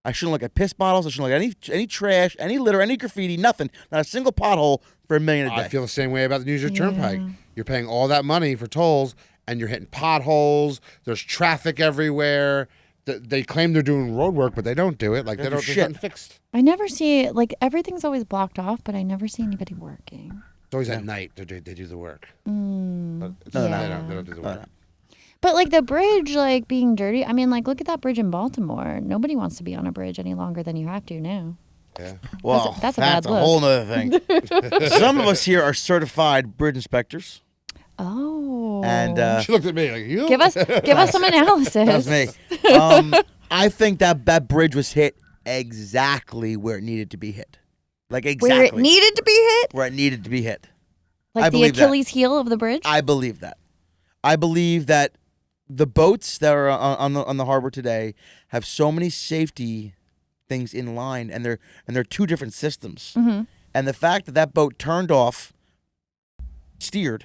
I shouldn't look at piss bottles. I shouldn't look at any trash, any litter, any graffiti, nothing. Not a single pothole for $1 million a day. I feel the same way about the New Jersey Yeah. Turnpike. You're paying all that money for tolls, and you're hitting potholes. There's traffic everywhere. They claim they're doing road work, but they don't do it. Like They they don't don't. do There's shit. nothing fixed. I never see, like, everything's always blocked off, but I never see anybody working. It's always at night they do the work. Mm. But it's, No, they don't do the work. But, like, the bridge, like, being dirty, I mean, like, look at that bridge in Baltimore. Nobody wants to be on a bridge any longer than you have to now. Yeah. Well, that's a bad look. whole other thing. Some of us here are certified bridge inspectors. Oh. And She looked at me like, you? give us some analysis. that's me. I think that bridge was hit exactly where it needed to be hit. Like exactly. Where it needed to be hit? Where it needed to be hit. Like I the believe that. Achilles heel of the bridge? I believe that. I believe that the boats that are on the harbor today have so many safety things in line, and they're two different systems. Mm-hmm. And the fact that boat turned off, steered,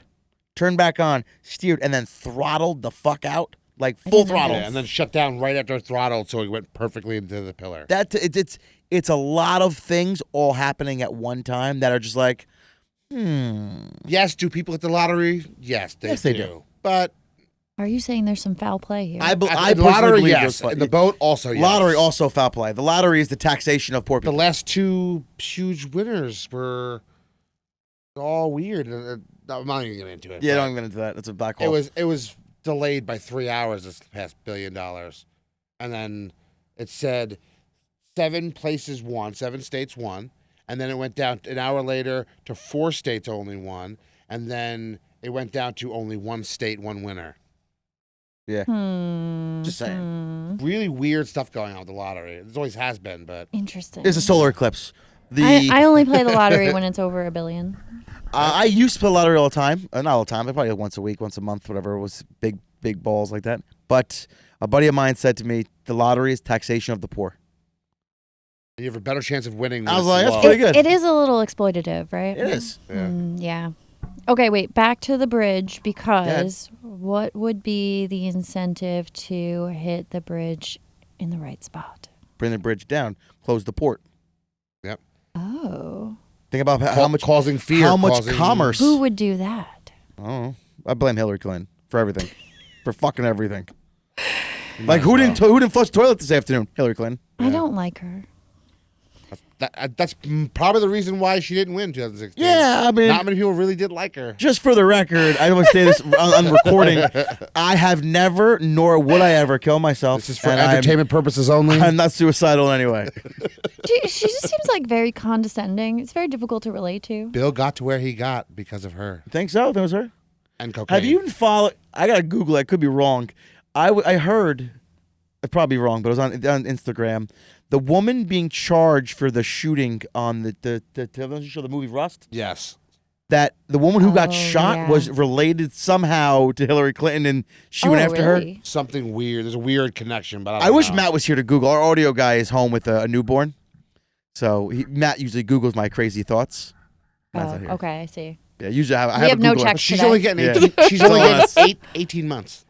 turned back on, steered, and then throttled the fuck out, like full throttle. Yeah, and then shut down right after throttled, so he went perfectly into the pillar. It's a lot of things all happening at one time that are just like, Yes, do people hit the lottery? Yes, they Yes, they do. But Are you saying there's some foul play here? I the personally lottery, believe yes. there's In the boat, also yes. lottery also foul play. The lottery is the taxation of poor The people. last two huge winners all weird. I'm not even getting into it. Yeah, but don't even get into that. That's a black hole. It was delayed by 3 hours this past $1 billion, and then it said 7 places won, 7 states won, and then it went down an hour later to 4 states only won, and then it went down to only 1 state, 1 winner. Just saying. Really weird stuff going on with the lottery. There always has been, but Interesting. There's a solar eclipse. I only play the lottery when it's over $1 billion. I used to play lottery all the time. Not all the time. I probably once a week, once a month, whatever. It was big balls like that. But a buddy of mine said to me, the lottery is taxation of the poor. You have a better chance of winning. I was with like, that's love. pretty good. It is a little exploitative, right? It is. Yeah. Yeah. Okay, wait. Back to the bridge because what would be the incentive to hit the bridge in the right spot? Bring the bridge down. Close the port. Yep. Oh. Think about how much causing fear. How much causing, commerce? Who would do that? I don't know. I blame Hillary Clinton for everything, for fucking everything. Might Like as who well. didn't flush the toilet this afternoon? Hillary Clinton. I don't like her. That's probably the reason why she didn't win 2016. Yeah, I mean, not many people really did like her. just for the record, I don't want to say this on recording. I have never, nor would I ever, kill myself. This is for and entertainment purposes only. I'm not suicidal anyway. She just seems like very condescending. It's very difficult to relate to. Bill got to where he got because of her Think so? That was her. and cocaine. Have you even followed? I gotta Google it. I could be wrong. I heard, I'm probably wrong, but it was on Instagram. The woman being charged for the shooting on the television show, the movie Rust. Yes. That the woman who got Oh, shot yeah. was related somehow to Hillary Clinton, and she went after her. Really? Something weird. There's a weird connection, but I wish Matt was here to Google. Our audio guy is home with a newborn, so Matt usually Googles my crazy thoughts. Matt's not here. Okay, I see. Yeah, usually I We have have a no Google checks She's today. only getting Yeah. 18, she's only Yes. getting 18 months.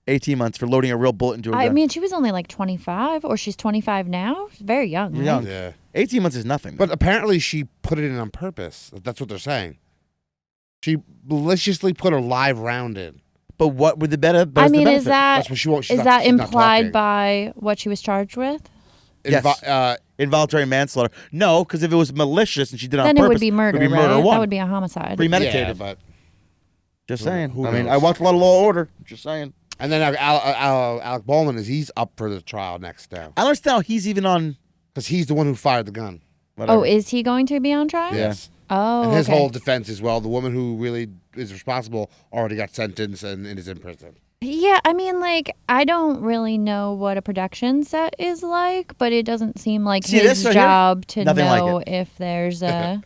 18 months for loading a real bullet into a gun. I mean, she was only like 25, or she's 25 now. She's very young. You're right? young. Yeah. 18 months is nothing. But apparently she put it in on purpose. That's what they're saying. She maliciously put a live round in. But what would the better? I mean, is benefit? that That's what she won't. is that implied by what she was charged with? Yes. Involuntary manslaughter? No, because if it was malicious and she did it on Then purpose, it would be murder, It would be murder right? one. That would be a homicide. Premeditated. Yeah, but Just Who- saying. who I mean, knows? I watch a lot of Law and Order. Just saying. and then Alec Baldwin he's up for the trial next now I don't understand how he's even on. because he's the one who fired the gun. Whatever. Oh, is he going to be on trial? Yes. Oh, And his okay. whole defense is, well, the woman who really is responsible already got sentenced and is in prison. Yeah, I mean, like, I don't really know what a production set is like, but it doesn't seem like See, his this right here? job to Nothing like know it. if there's a.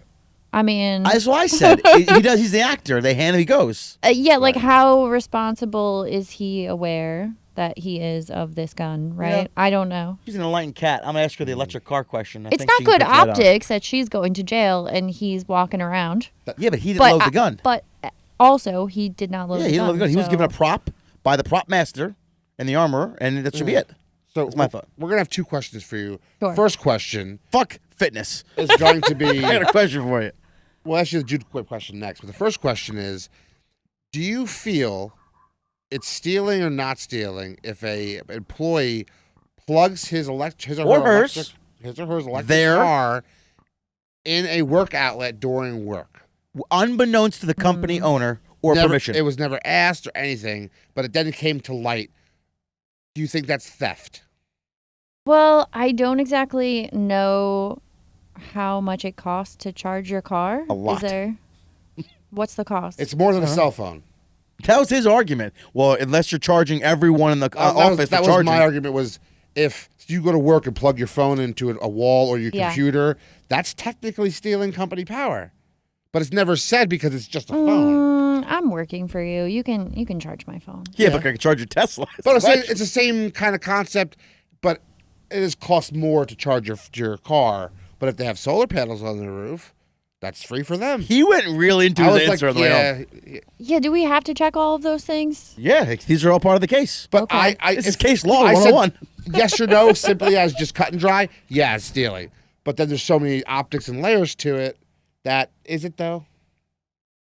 I mean, That's what I said. He does. He's the actor. They hand him. He goes. yeah, like, Right. how responsible is he aware that he is of this gun, right? Yeah. I don't know. She's an enlightened cat. I'm gonna ask her the electric car question. I It's think not she can good pick that up. optics that she's going to jail and he's walking around. Yeah, but he didn't But load the gun. But also, he did not load Yeah, the he didn't gun. load the gun. He was so- given a prop by the prop master and the armorer, and that should be it. So That's my thought. We're going to have two questions for you. Sure. First question Fuck fitness. is going to be... I got a question for you. We'll ask you the Jude quick question next. But the first question is, do you feel it's stealing or not stealing if a employee plugs his or hers electric There. car in a work outlet during work? Unbeknownst to the company owner or Never- permission. It was never asked or anything, but it then came to light. Do you think that's theft? Well, I don't exactly know how much it costs to charge your car. A lot. Is there? What's the cost? It's more than a cell phone. That was his argument. Well, unless you're charging everyone in the office that for was charging. my argument. Was if you go to work and plug your phone into a wall or your Yeah. computer, that's technically stealing company power. But it's never said because it's just a phone. I'm working for you. You can charge my phone. Yeah, but I can charge your Tesla. But it's the same kind of concept, but it is cost more to charge your car. But if they have solar panels on the roof, that's free for them. He went really into I his was like, answer on the way home. yeah, Yeah. Do we have to check all of those things? Yeah, these are all part of the case. but Okay. This is case law I said 101. yes or no, simply as just cut and dry. Yeah, it's stealing. But then there's so many optics and layers to it that is it though?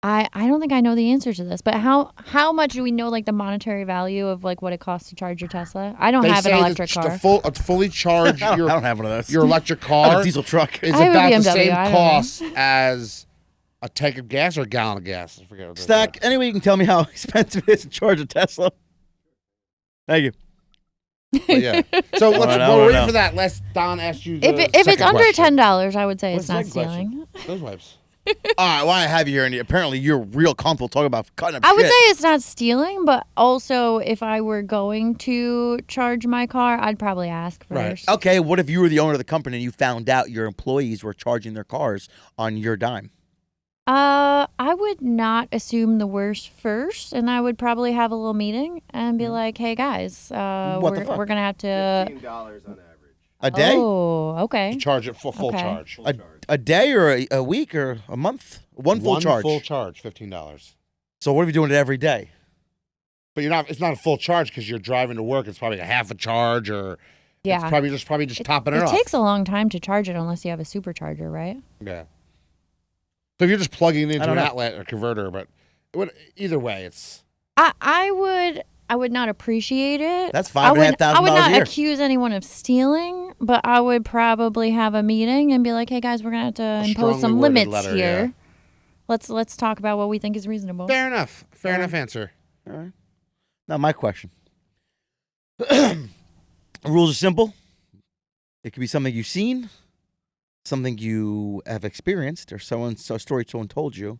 I don't think I know the answer to this, but how much do we know, like, the monetary value of, like, what it costs to charge your Tesla? I don't They have an say electric that car. to fully charge I don't your have one of those. your electric I have car a diesel truck. is I have a about the BMW, same I don't know. cost as a tank of gas or a gallon of gas. I forget what they Stack, said. anyway, you can tell me how expensive it is to charge a Tesla. Thank you. But yeah. So let's I we're don't waiting know. for that. Let's Don ask you. The If it's second under question. $10, I would say What's it's not the second question? stealing. Those wipes. All right, why I have you here, and apparently you're real comfortable talking about cutting up I would shit. say it's not stealing, but also if I were going to charge my car, I'd probably ask Right. first. Okay, what if you were the owner of the company and you found out your employees were charging their cars on your dime? I would not assume the worst first, and I would probably have a little meeting and be like, "Hey guys, What the fuck? we're gonna have to." $15 on average. A day? Oh, okay. You charge it full Okay. charge. A day or a week or a month? One full charge. Full charge, $15. So what are you doing it every day? But you're not. It's not a full charge because you're driving to work. It's probably a half a charge, or Yeah. it's probably just topping it It off. takes a long time to charge it unless you have a supercharger, right? Yeah. So if you're just plugging it into don't an know. outlet or converter, but either way, it's I would not appreciate it. That's I would $5,500 a not year. accuse anyone of stealing, but I would probably have a meeting and be like, "Hey guys, we're gonna have to impose strongly some worded limits letter, here. Let's talk about what we think is reasonable." fair enough. Fair enough answer. All right. Now my question. The rules are simple. It could be something you've seen, something you have experienced, or a story someone told you,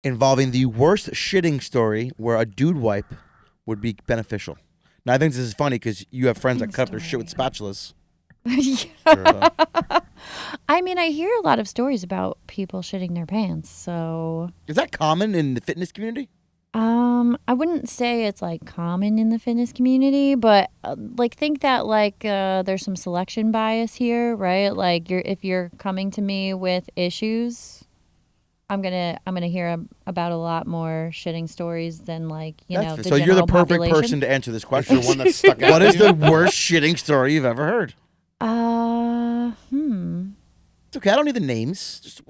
involving the worst shitting story where a dude wipe would be beneficial. Now I think this is funny because you have friends that cut up their shit with spatulas. I mean, I hear a lot of stories about people shitting their pants. So, Is that common in the fitness community? I wouldn't say it's like common in the fitness community, but like think that like there's some selection bias here, right? Like if you're coming to me with issues, I'm gonna hear about a lot more shitting stories than like the So you're the general perfect population. person to answer this Is question. there one that stuck out? What to is you? the worst shitting story you've ever heard? It's okay. I don't need the names.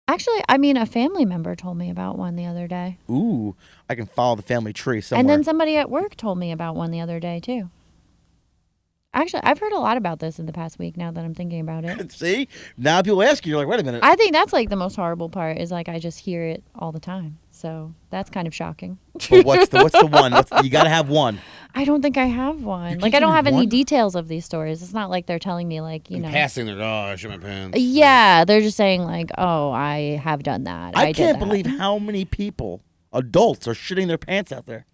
Actually, I mean, a family member told me about one the other day. Ooh, I can follow the family tree somewhere. And then somebody at work told me about one the other day, too. Actually, I've heard a lot about this in the past week now that I'm thinking about it. See? Now people ask you, you're like, wait a minute. I think that's like the most horrible part is like I just hear it all the time. So that's kind of shocking. But what's the one? You got to have one. I don't think I have one. can't Like I don't give have me any one? details of these stories. It's not like they're telling me like, In passing, they're I shit my pants. Yeah, they're just saying like, "Oh, I have done that." I did can't that." believe how many people, adults, are shitting their pants out there.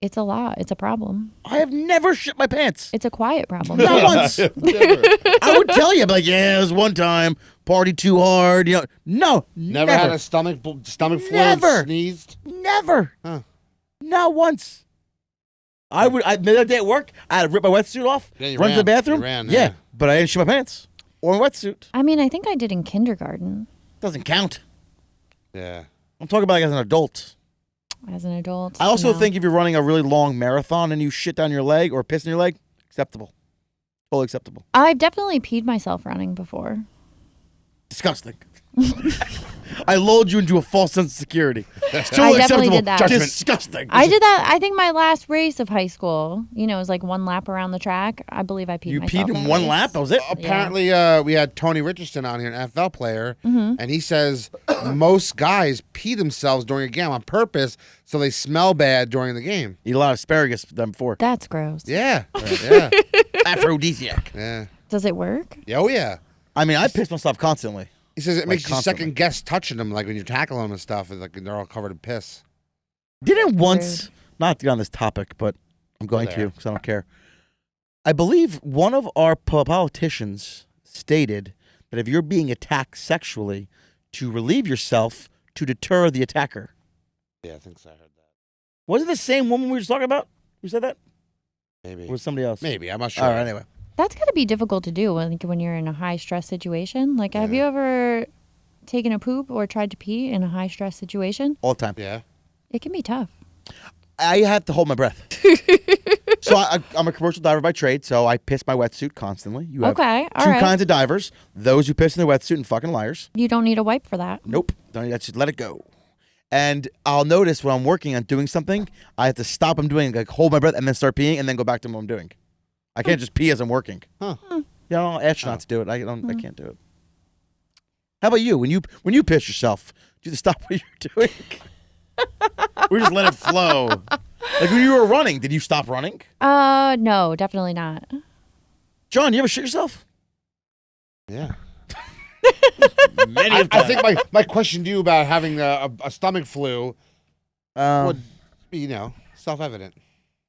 It's a lot. It's a problem. I have never shit my pants. It's a quiet problem. Not once. I would tell you, like, yeah, it was one time, party too hard. No, Never had a stomach flu and Never. sneezed. Never. Huh. Not once. The other day at work, I had to rip my wetsuit off, Yeah, you run to the ran. bathroom. You ran, yeah, yeah. but I didn't shit my pants or my wetsuit. I mean, I think I did in kindergarten Doesn't count. Yeah. I'm talking about like as an adult. as an adult. I also no. think if you're running a really long marathon and you shit down your leg or piss in your leg, acceptable. Totally acceptable. I've definitely peed myself running before. Disgusting. I lulled you into a false sense of security. I definitely did that. Disgusting. I did that. I think my last race of high school, it was like one lap around the track. I believe I peed You myself. peed in that one race. lap? That was it? Apparently, we had Tony Richardson on here, an NFL player, Mm-hmm. and he says most guys pee themselves during a game on purpose so they smell bad during the game. Eat a lot of asparagus done before. That's gross. Yeah. Yeah. Aphrodisiac. Yeah. Does it work? Oh, yeah. I mean, I piss myself constantly. He says it Like makes you constantly. second guess touching them, like when you tackle them and stuff. Like they're all covered in piss. Didn't once, not to get on this topic, but I'm going to there. because I don't care. I believe one of our politicians stated that if you're being attacked sexually, to relieve yourself to deter the attacker. Yeah, I think so. I heard that. Was it the same woman we were just talking about? Who said that? Maybe. Or was it somebody else? Maybe. I'm not sure. All right, anyway. That's got to be difficult to do when you're in a high stress situation. Like, have you ever taken a poop or tried to pee in a high stress situation? All the time. Yeah. It can be tough. I have to hold my breath. So I'm a commercial diver by trade, so I piss my wetsuit constantly. You have Okay, all two right. kinds of divers. Those who piss in their wetsuit and fucking liars. You don't need a wipe for that. Nope. Don't just let it go. And I'll notice when I'm working on doing something, I have to stop what I'm doing, like hold my breath and then start peeing and then go back to what I'm doing. I can't just pee as I'm working. Huh. Astronauts do it. I can't do it. How about you? When you piss yourself, do you stop what you're doing? We just let it flow. Like when you were running, did you stop running? No, definitely not. John, you ever shit yourself? Yeah. Many I think my question to you about having a stomach flu would be, self-evident.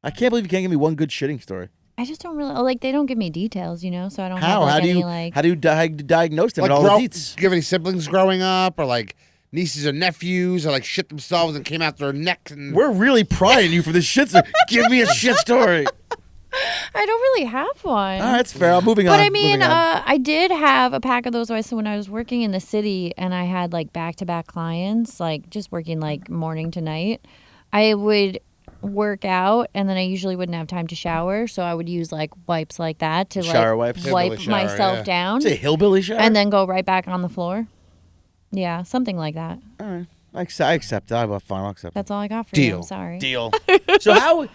I can't believe you can't give me one good shitting story. I just don't really like. They don't give me details, so I don't How? have like, How do any you like. how do you diagnose them Like, and all the deets? do you have any siblings growing up, or like nieces or nephews, or like shit themselves and came out their neck? And We're really prying you for this shit story. Give me a shit story. I don't really have one. All right, that's fair. I'm moving on. But I mean, Moving on. I did have a pack of those when I was working in the city and I had like back-to-back clients, like just working like morning to night. I would work out and then I usually wouldn't have time to shower, so I would use like wipes like that to Shower like wipes? Hillbilly wipe shower, myself yeah. down Say hillbilly shower. and then go right back on the floor. Yeah, something like that. All right, I accept that. Fine, I'll accept. That's all I got for Deal. you. I'm sorry. Deal. So how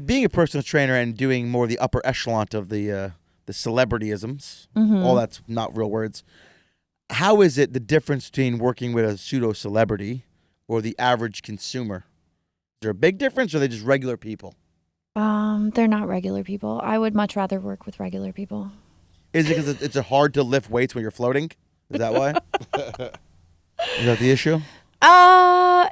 being a personal trainer and doing more of the upper echelon of the celebrityisms, all that's not real words. How is it the difference between working with a pseudo celebrity or the average consumer? Is there a big difference, or are they just regular people? They're not regular people. I would much rather work with regular people. Is it because it's hard to lift weights when you're floating? Is that why? Is that the issue?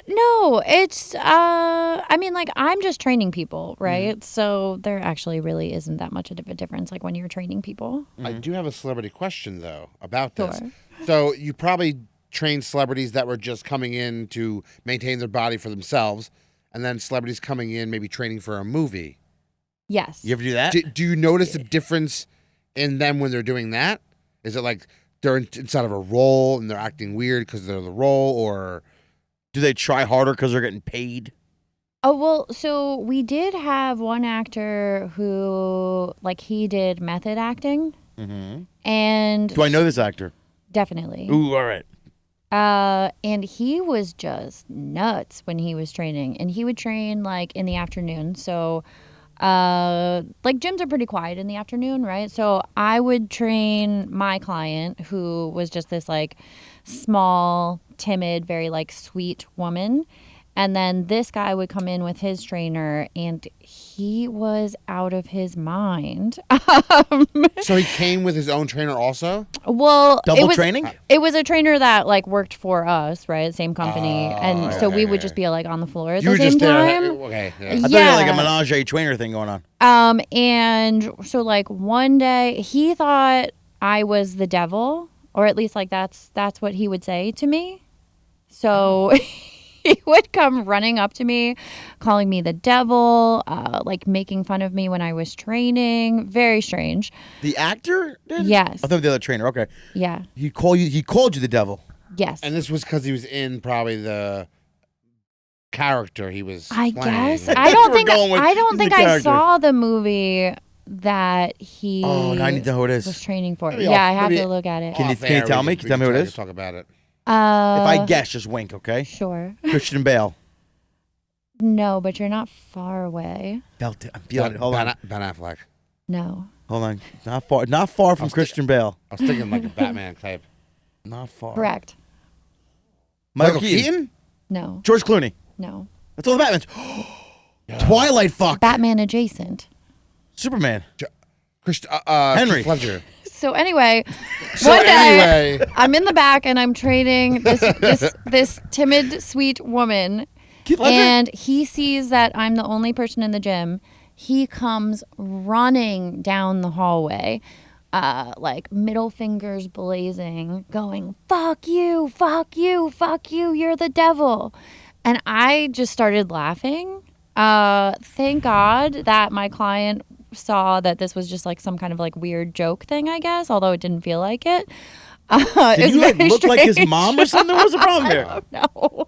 No, it's, I mean, like, I'm just training people, right? So there actually really isn't that much of a difference, like, when you're training people. I do have a celebrity question though about this. Sure. So you probably trained celebrities that were just coming in to maintain their body for themselves, and then celebrities coming in maybe training for a movie. Yes. You ever do that? Do you notice a difference in them when they're doing that? Is it like they're inside of a role and they're acting weird because they're the role, or Do they try harder because they're getting paid? Oh, well, so we did have one actor who, like, he did method acting. Mm-hmm. And Do I know this actor? definitely. Ooh, all right. And he was just nuts when he was training, and he would train like in the afternoon. So, like gyms are pretty quiet in the afternoon, right? So I would train my client who was just this like small, timid, very like sweet woman. And then this guy would come in with his trainer, and he was out of his mind. so he came with his own trainer also? Well, Double training? It was a trainer that like worked for us, right? Same company, and so we would okay. just be like on the floor at You the were same just there. time. Okay. Yeah. I thought you had like a Yeah. menage a trainer thing going on. And so like one day he thought I was the devil, or at least like that's what he would say to me. So he would come running up to me, calling me the devil, like making fun of me when I was training. Very strange. The actor did? Yes. I thought the other trainer. Okay. Yeah. He called you the devil. Yes. And this was because he was in probably the character he was I playing. guess. That's I don't where we're think going with I don't the think I character. saw the movie that he Oh, now I need to know who it is. was training for. Maybe Yeah, off- I have maybe to look at it. Can you tell me? Can you tell me who it is? Talk about it. If I guess, just wink, okay? Sure. Christian Bale. No, but you're not far away. I'm feeling it. Hold on. Ben Affleck. No. Hold on. Not far from I'll Christian Bale. I was thinking like a Batman type. Not far. Correct. Michael Keaton. No. George Clooney. No. That's all the Batmans. Twilight fuck. Batman adjacent. Superman. Henry Fletcher. So anyway, So one day anyway, I'm in the back and I'm training this timid, sweet woman. Keith Ledger? And he sees that I'm the only person in the gym. He comes running down the hallway, like middle fingers blazing, going, fuck you, fuck you, fuck you, you're the devil. And I just started laughing. Thank God that my client saw that this was just like some kind of like weird joke thing, I guess, although it didn't feel like it. Did you like very look like his strange. mom or something? What's the problem here? No.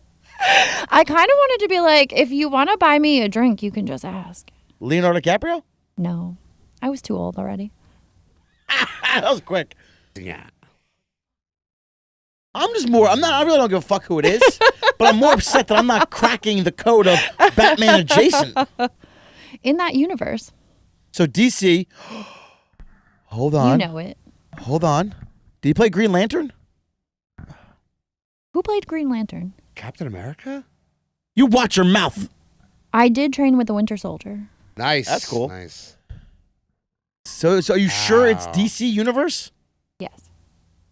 I kind of wanted to be like, if you want to buy me a drink, you can just ask. Leonardo DiCaprio? No. I was too old already. That was quick. yeah. I really don't give a fuck who it is, but I'm more upset that I'm not cracking the code of Batman adjacent. In that universe. So DC, hold on. You know it. Hold on. Did he play Green Lantern? Who played Green Lantern? Captain America. You watch your mouth. I did train with the Winter Soldier. Nice. That's cool. Nice. So are you sure it's Wow. DC Universe? Yes.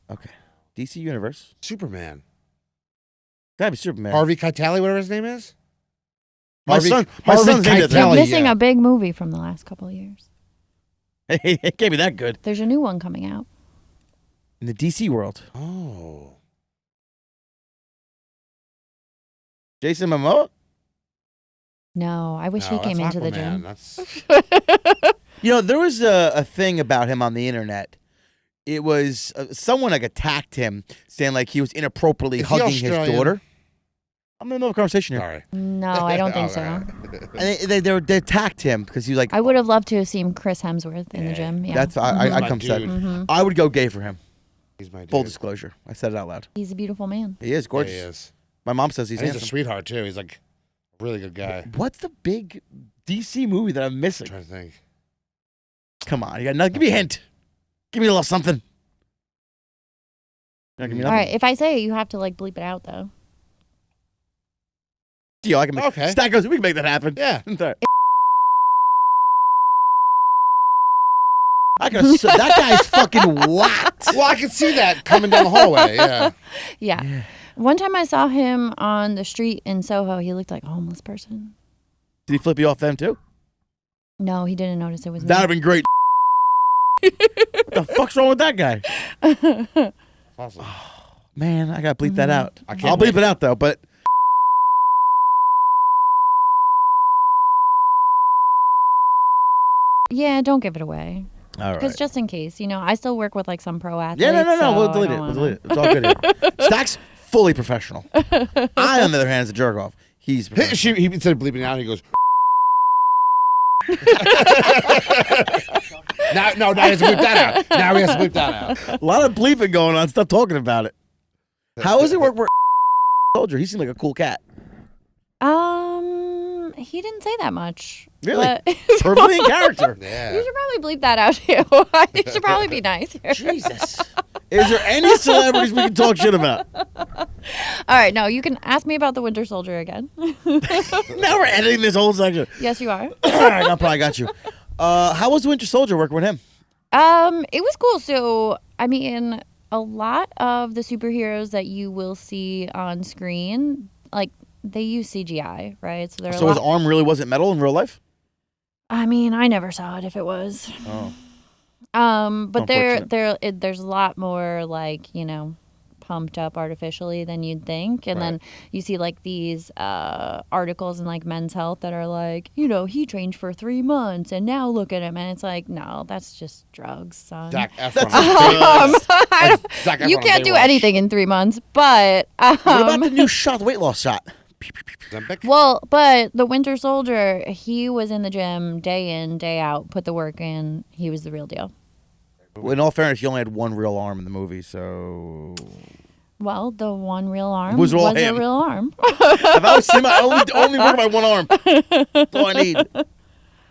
Okay. DC Universe. Superman. Gotta be Superman. Harvey Keitel, whatever his name is. My Harvey son's Keitel, into You're that. missing yeah. a big movie from the last couple of years. It can't be that good. There's a new one coming out. In the DC world. Oh. Jason Momoa? No, I wish No, he came that's into the Aquaman. gym. That's You know, there was a thing about him on the internet. It was someone like attacked him, saying like he was inappropriately Is he hugging his Australian? daughter. I'm in the middle of a conversation here. Sorry. No, I don't think so. And they attacked him because he was like, I would have loved to have seen Chris Hemsworth in the gym. Yeah. that's I My come set. dude. I would go gay for him. He's my dude. Full disclosure, I said it out loud. He's a beautiful man. He is Yeah, gorgeous. he is. My mom says he's And he's a handsome. sweetheart too. He's like a really good guy. What's the big DC movie that I'm I'm missing? trying to think. Come on, you got nothing. Give me a hint. Give me a little something. No, give me All nothing. right, if I say it, you have to like bleep it out though. Deal. I can make. Okay. Stack goes. We can make that happen. Yeah. I can. That guy's fucking whacked. Well, I can see that coming down the hallway. Yeah. Yeah. One time I saw him on the street in Soho. He looked like a homeless person. Did he flip you off them too? No, he didn't notice it was That'd have me. been great. What the fuck's wrong with that guy? Awesome. Man, I gotta bleep that out. I I'll can't bleep it out though. But Yeah, don't give it away. all Because right. just in case, I still work with like some pro athletes. Yeah, no. so We'll I delete it. don't We'll wanna- delete it. It's all good here. Stack's fully professional. I, on the other hand, is a jerk off. He's professional. He instead of bleeping out, he goes. Now he has to bleep that out. Now he has to bleep that out. A lot of bleeping going on. Stop talking about it. How does it work for soldier? He seemed like a cool cat. He didn't say that much. Really? But Perfectly in character. you Yeah. should probably bleep that out too. You should probably be nice here. Jesus. Is there any celebrities we can talk shit about? All right, no, you can ask me about the Winter Soldier again. Now we're editing this whole section. Yes, you are. All right, I probably got you. How was the Winter Soldier working with him? It was cool. So, I mean, a lot of the superheroes that you will see on screen, like they use CGI, right? So they're So his arm really wasn't metal in real life? I mean, I never saw it if it was. Oh. But Unfortunate. there's a lot more like, pumped up artificially than you'd think. And then you see like these articles in like Men's Health that are like, he trained for 3 months and now look at him. And it's like, no, that's just drugs, son. Zac Efron. Zac Efron You on can't do Baywatch. anything in 3 months, but What about the new shot, the weight loss shot? Ozempic? well, but the Winter Soldier, he was in the gym day in, day out, put the work in. He was the real deal. Well, in all fairness, he only had one real arm in the movie, so... Well, the one real arm Was was, all a him. real arm. If I was him, I only work my one arm. That's all I need.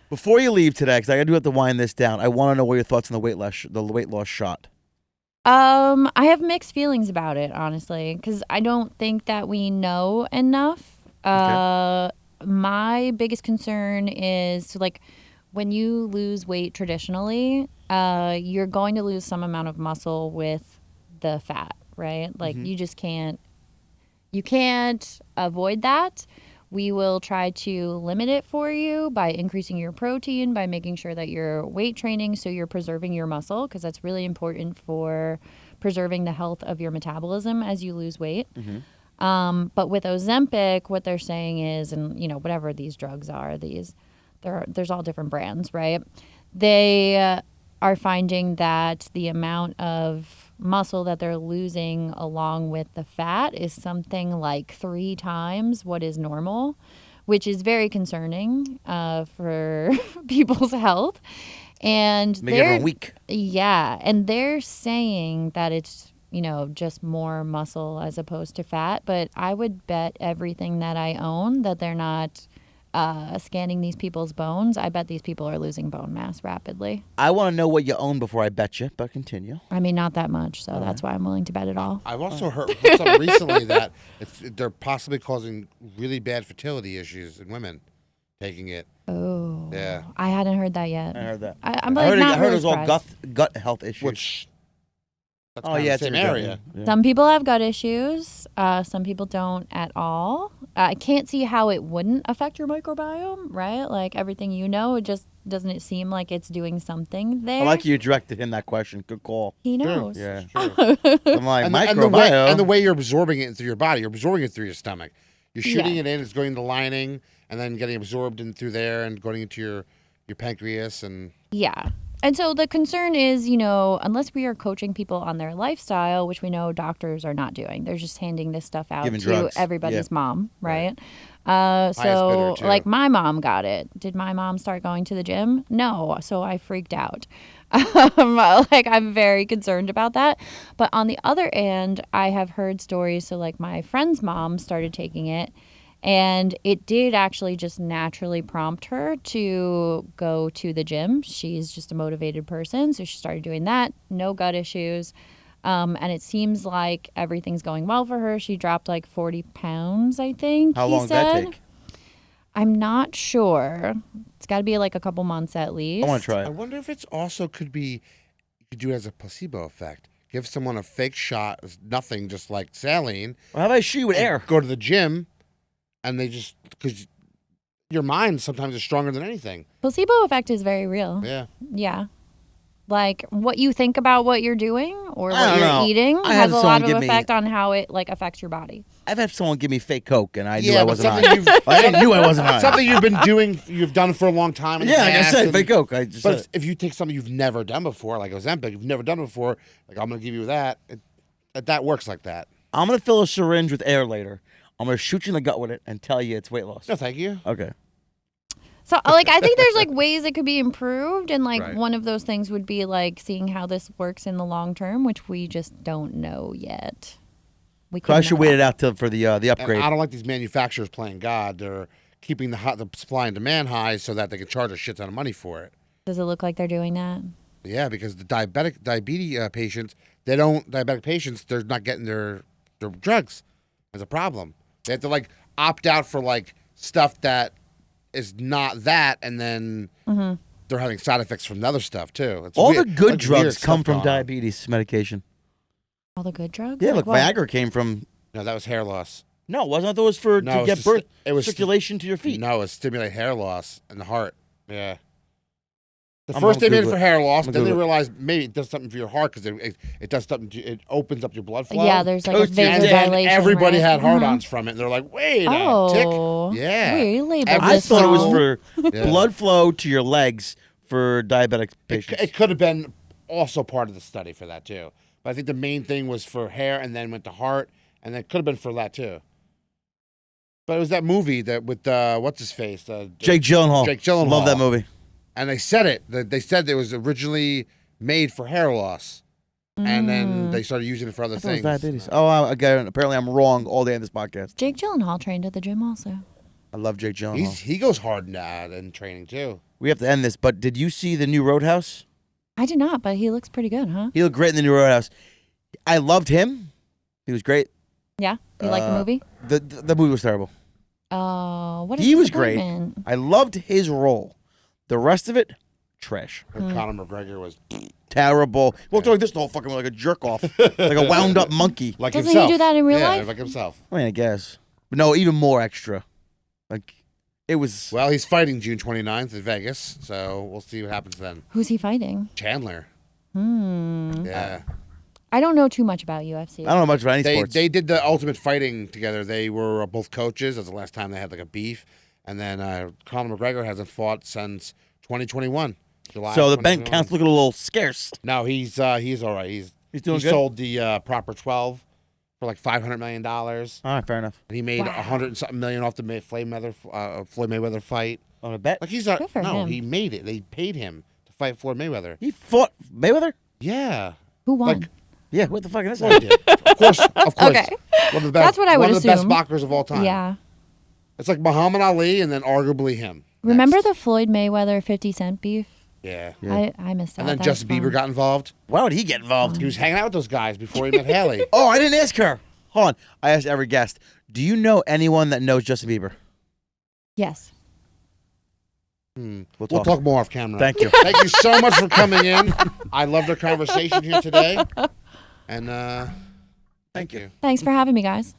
Before you leave today, because I do have to wind this down, I want to know what your thoughts on the weight loss shot. I have mixed feelings about it, honestly, because I don't think that we know enough. My biggest concern is like when you lose weight traditionally, you're going to lose some amount of muscle with the fat, right? Like you just can't avoid that. We will try to limit it for you by increasing your protein, by making sure that you're weight training so you're preserving your muscle, because that's really important for preserving the health of your metabolism as you lose weight. But with Ozempic, what they're saying is, and whatever these drugs are, there's all different brands, right? They are finding that the amount of muscle that they're losing along with the fat is something like 3 times what is normal, which is very concerning for people's health. And Make everyone weak. yeah, and they're saying that it's just more muscle as opposed to fat, but I would bet everything that I own that they're not scanning these people's bones. I bet these people are losing bone mass rapidly. I want to know what you own before I bet you, but continue. I mean, not that much, so that's why I'm willing to bet it all. I've also heard something recently that they're possibly causing really bad fertility issues in women taking it. Oh, Yeah. I hadn't heard that yet. I heard that. I'm I like heard, not I heard really it was all surprised. gut health issues. Which that's Oh kind yeah, of the it's same in the gut, area. yeah. Some people have gut issues. Some people don't at all. I can't see how it wouldn't affect your microbiome, right? Like everything it just doesn't it seem like it's doing something there? I like you directed him that question. Good call. He knows. Yeah. Sure. I'm like, and microbiome. the way you're absorbing it through your body, you're absorbing it through your stomach. You're shooting Yeah. it in, it's going to the lining, and then getting absorbed in through there and going into your pancreas and Yeah. And so the concern is, unless we are coaching people on their lifestyle, which we know doctors are not doing, they're just handing this stuff out Giving to drugs. everybody's mom, right? bidder, too. Like my mom got it. Did my mom start going to the gym? No. So I freaked out. Like I'm very concerned about that. But on the other end, I have heard stories. So like my friend's mom started taking it. And it did actually just naturally prompt her to go to the gym. She's just a motivated person. So she started doing that. No gut issues. And it seems like everything's going well for her. She dropped like 40 pounds, I think. How he long did said. that take? I'm not sure. It's got to be like a couple months at least. I want to try I it. wonder if it's also could be you could do it as a placebo effect. Give someone a fake shot, nothing, just like saline. Well, how about I shoot you with air? Go to the gym, and they just because your mind sometimes is stronger than anything. Placebo effect is very real. Yeah. Yeah. Like what you think about what you're doing or I what don't you're know. eating I has had a lot someone of give me- effect on how it like affects your body. I've had someone give me fake Coke, and I knew Yeah, I but wasn't something high. you've- I knew I wasn't high. Something you've done for a long time. In the Yeah, like I past, said, and- fake Coke. I just But said it. if you take something you've never done before, like Ozempic, you've never done before, like I'm gonna give you that. That works like that. I'm gonna fill a syringe with air later. I'm gonna shoot you in the gut with it and tell you it's weight loss. No, thank you. Okay. So like I think there's like ways it could be improved and like Right. one of those things would be like seeing how this works in the long term, which we just don't know yet. We So I couldn't should know wait that. it out for the And upgrade. I don't like these manufacturers playing God. They're keeping the supply and demand high so that they can charge a shit ton of money for it. Does it look like they're doing that? Yeah, because the diabetes patients, they're not getting their drugs. There's a problem. They have to like opt out for like stuff that is not that, and then they're having side effects from the other stuff too. It's All weird- the good like drugs weird come stuff from going on. diabetes medication. All the good drugs? Yeah, Like look, what? Viagra came from. No, that was hair loss. No, wasn't that those for No, to it's get just- birth it was- circulation to your feet? No, it stimulate hair loss in the heart. Yeah. The I'm first gonna they made it Google for it. hair loss, I'm then gonna they Google realized maybe it does something for your heart because it does something. It opens up your blood flow. Yeah, there's like a Coach, and vasodilation. then everybody right? had Mhm. hard-ons from it. And they're like, wait a Oh. tick. Yeah. Wait, you labeled Every I this thought it was wrong. for Yeah. blood flow to your legs for diabetic It, patients. it could have been also part of the study for that too. But I think the main thing was for hair and then went to heart, and it could have been for that too. But it was that movie that with what's his face, Jake Gyllenhaal. Jake Gyllenhaal. Love that movie. And they said it. They said it was originally made for hair loss, and then they started using it for other I thought it was things. diabetes. Oh, again, apparently I'm wrong all day in this podcast. Jake Gyllenhaal trained at the gym also. I love Jake Gyllenhaal. He goes hard in training too. We have to end this, but did you see the new Roadhouse? I did not, but he looks pretty good, huh? He looked great in the new Roadhouse. I loved him. He was great. Yeah? You like the movie? The movie was terrible. Oh, what a He was great. disappointment. I loved his role. The rest of it, trash. And Conor McGregor was Terrible. Well, doing this the whole fucking like a jerk off, like a wound up monkey. like Doesn't himself. he do that in real yeah, life? like himself. I mean, I guess, but no, even more extra. Like it was. Well, he's fighting June 29th in Vegas, so we'll see what happens then. Who's he fighting? Chandler. Yeah. I don't know too much about UFC. I don't know much about any They sports. did the Ultimate Fighting together. They were both coaches. That's the last time they had like a beef. And then Conor McGregor hasn't fought since 2021. July. So the bank 2021. account's looking a little scarce. No, he's all right. He's doing he good? sold the Proper 12 for like $500 million. And All right, fair enough. he made Wow. 100 and something million off the Floyd Mayweather fight. On a bet, Like he's Good for him. he made it. They paid him to fight Floyd Mayweather. he fought Mayweather. Yeah. Who won? Like Yeah, what the fuck is Floyd that? did. Of course. Okay. One of the best, That's what I would one of the best assume. boxers of all time. Yeah. It's like Muhammad Ali and then arguably him. Remember next. the Floyd Mayweather 50 Cent beef? Yeah. Yeah. I missed out. And then That Justin was Bieber fun. got involved. Why would he get involved? He was hanging out with those guys before he met Haley. Oh, I didn't ask her. Hold on. I asked every guest. Do you know anyone that knows Justin Bieber? Yes. We'll talk more off camera. Thank you. Thank you so much for coming in. I loved our conversation here today. And thank you. Thanks for having me, guys.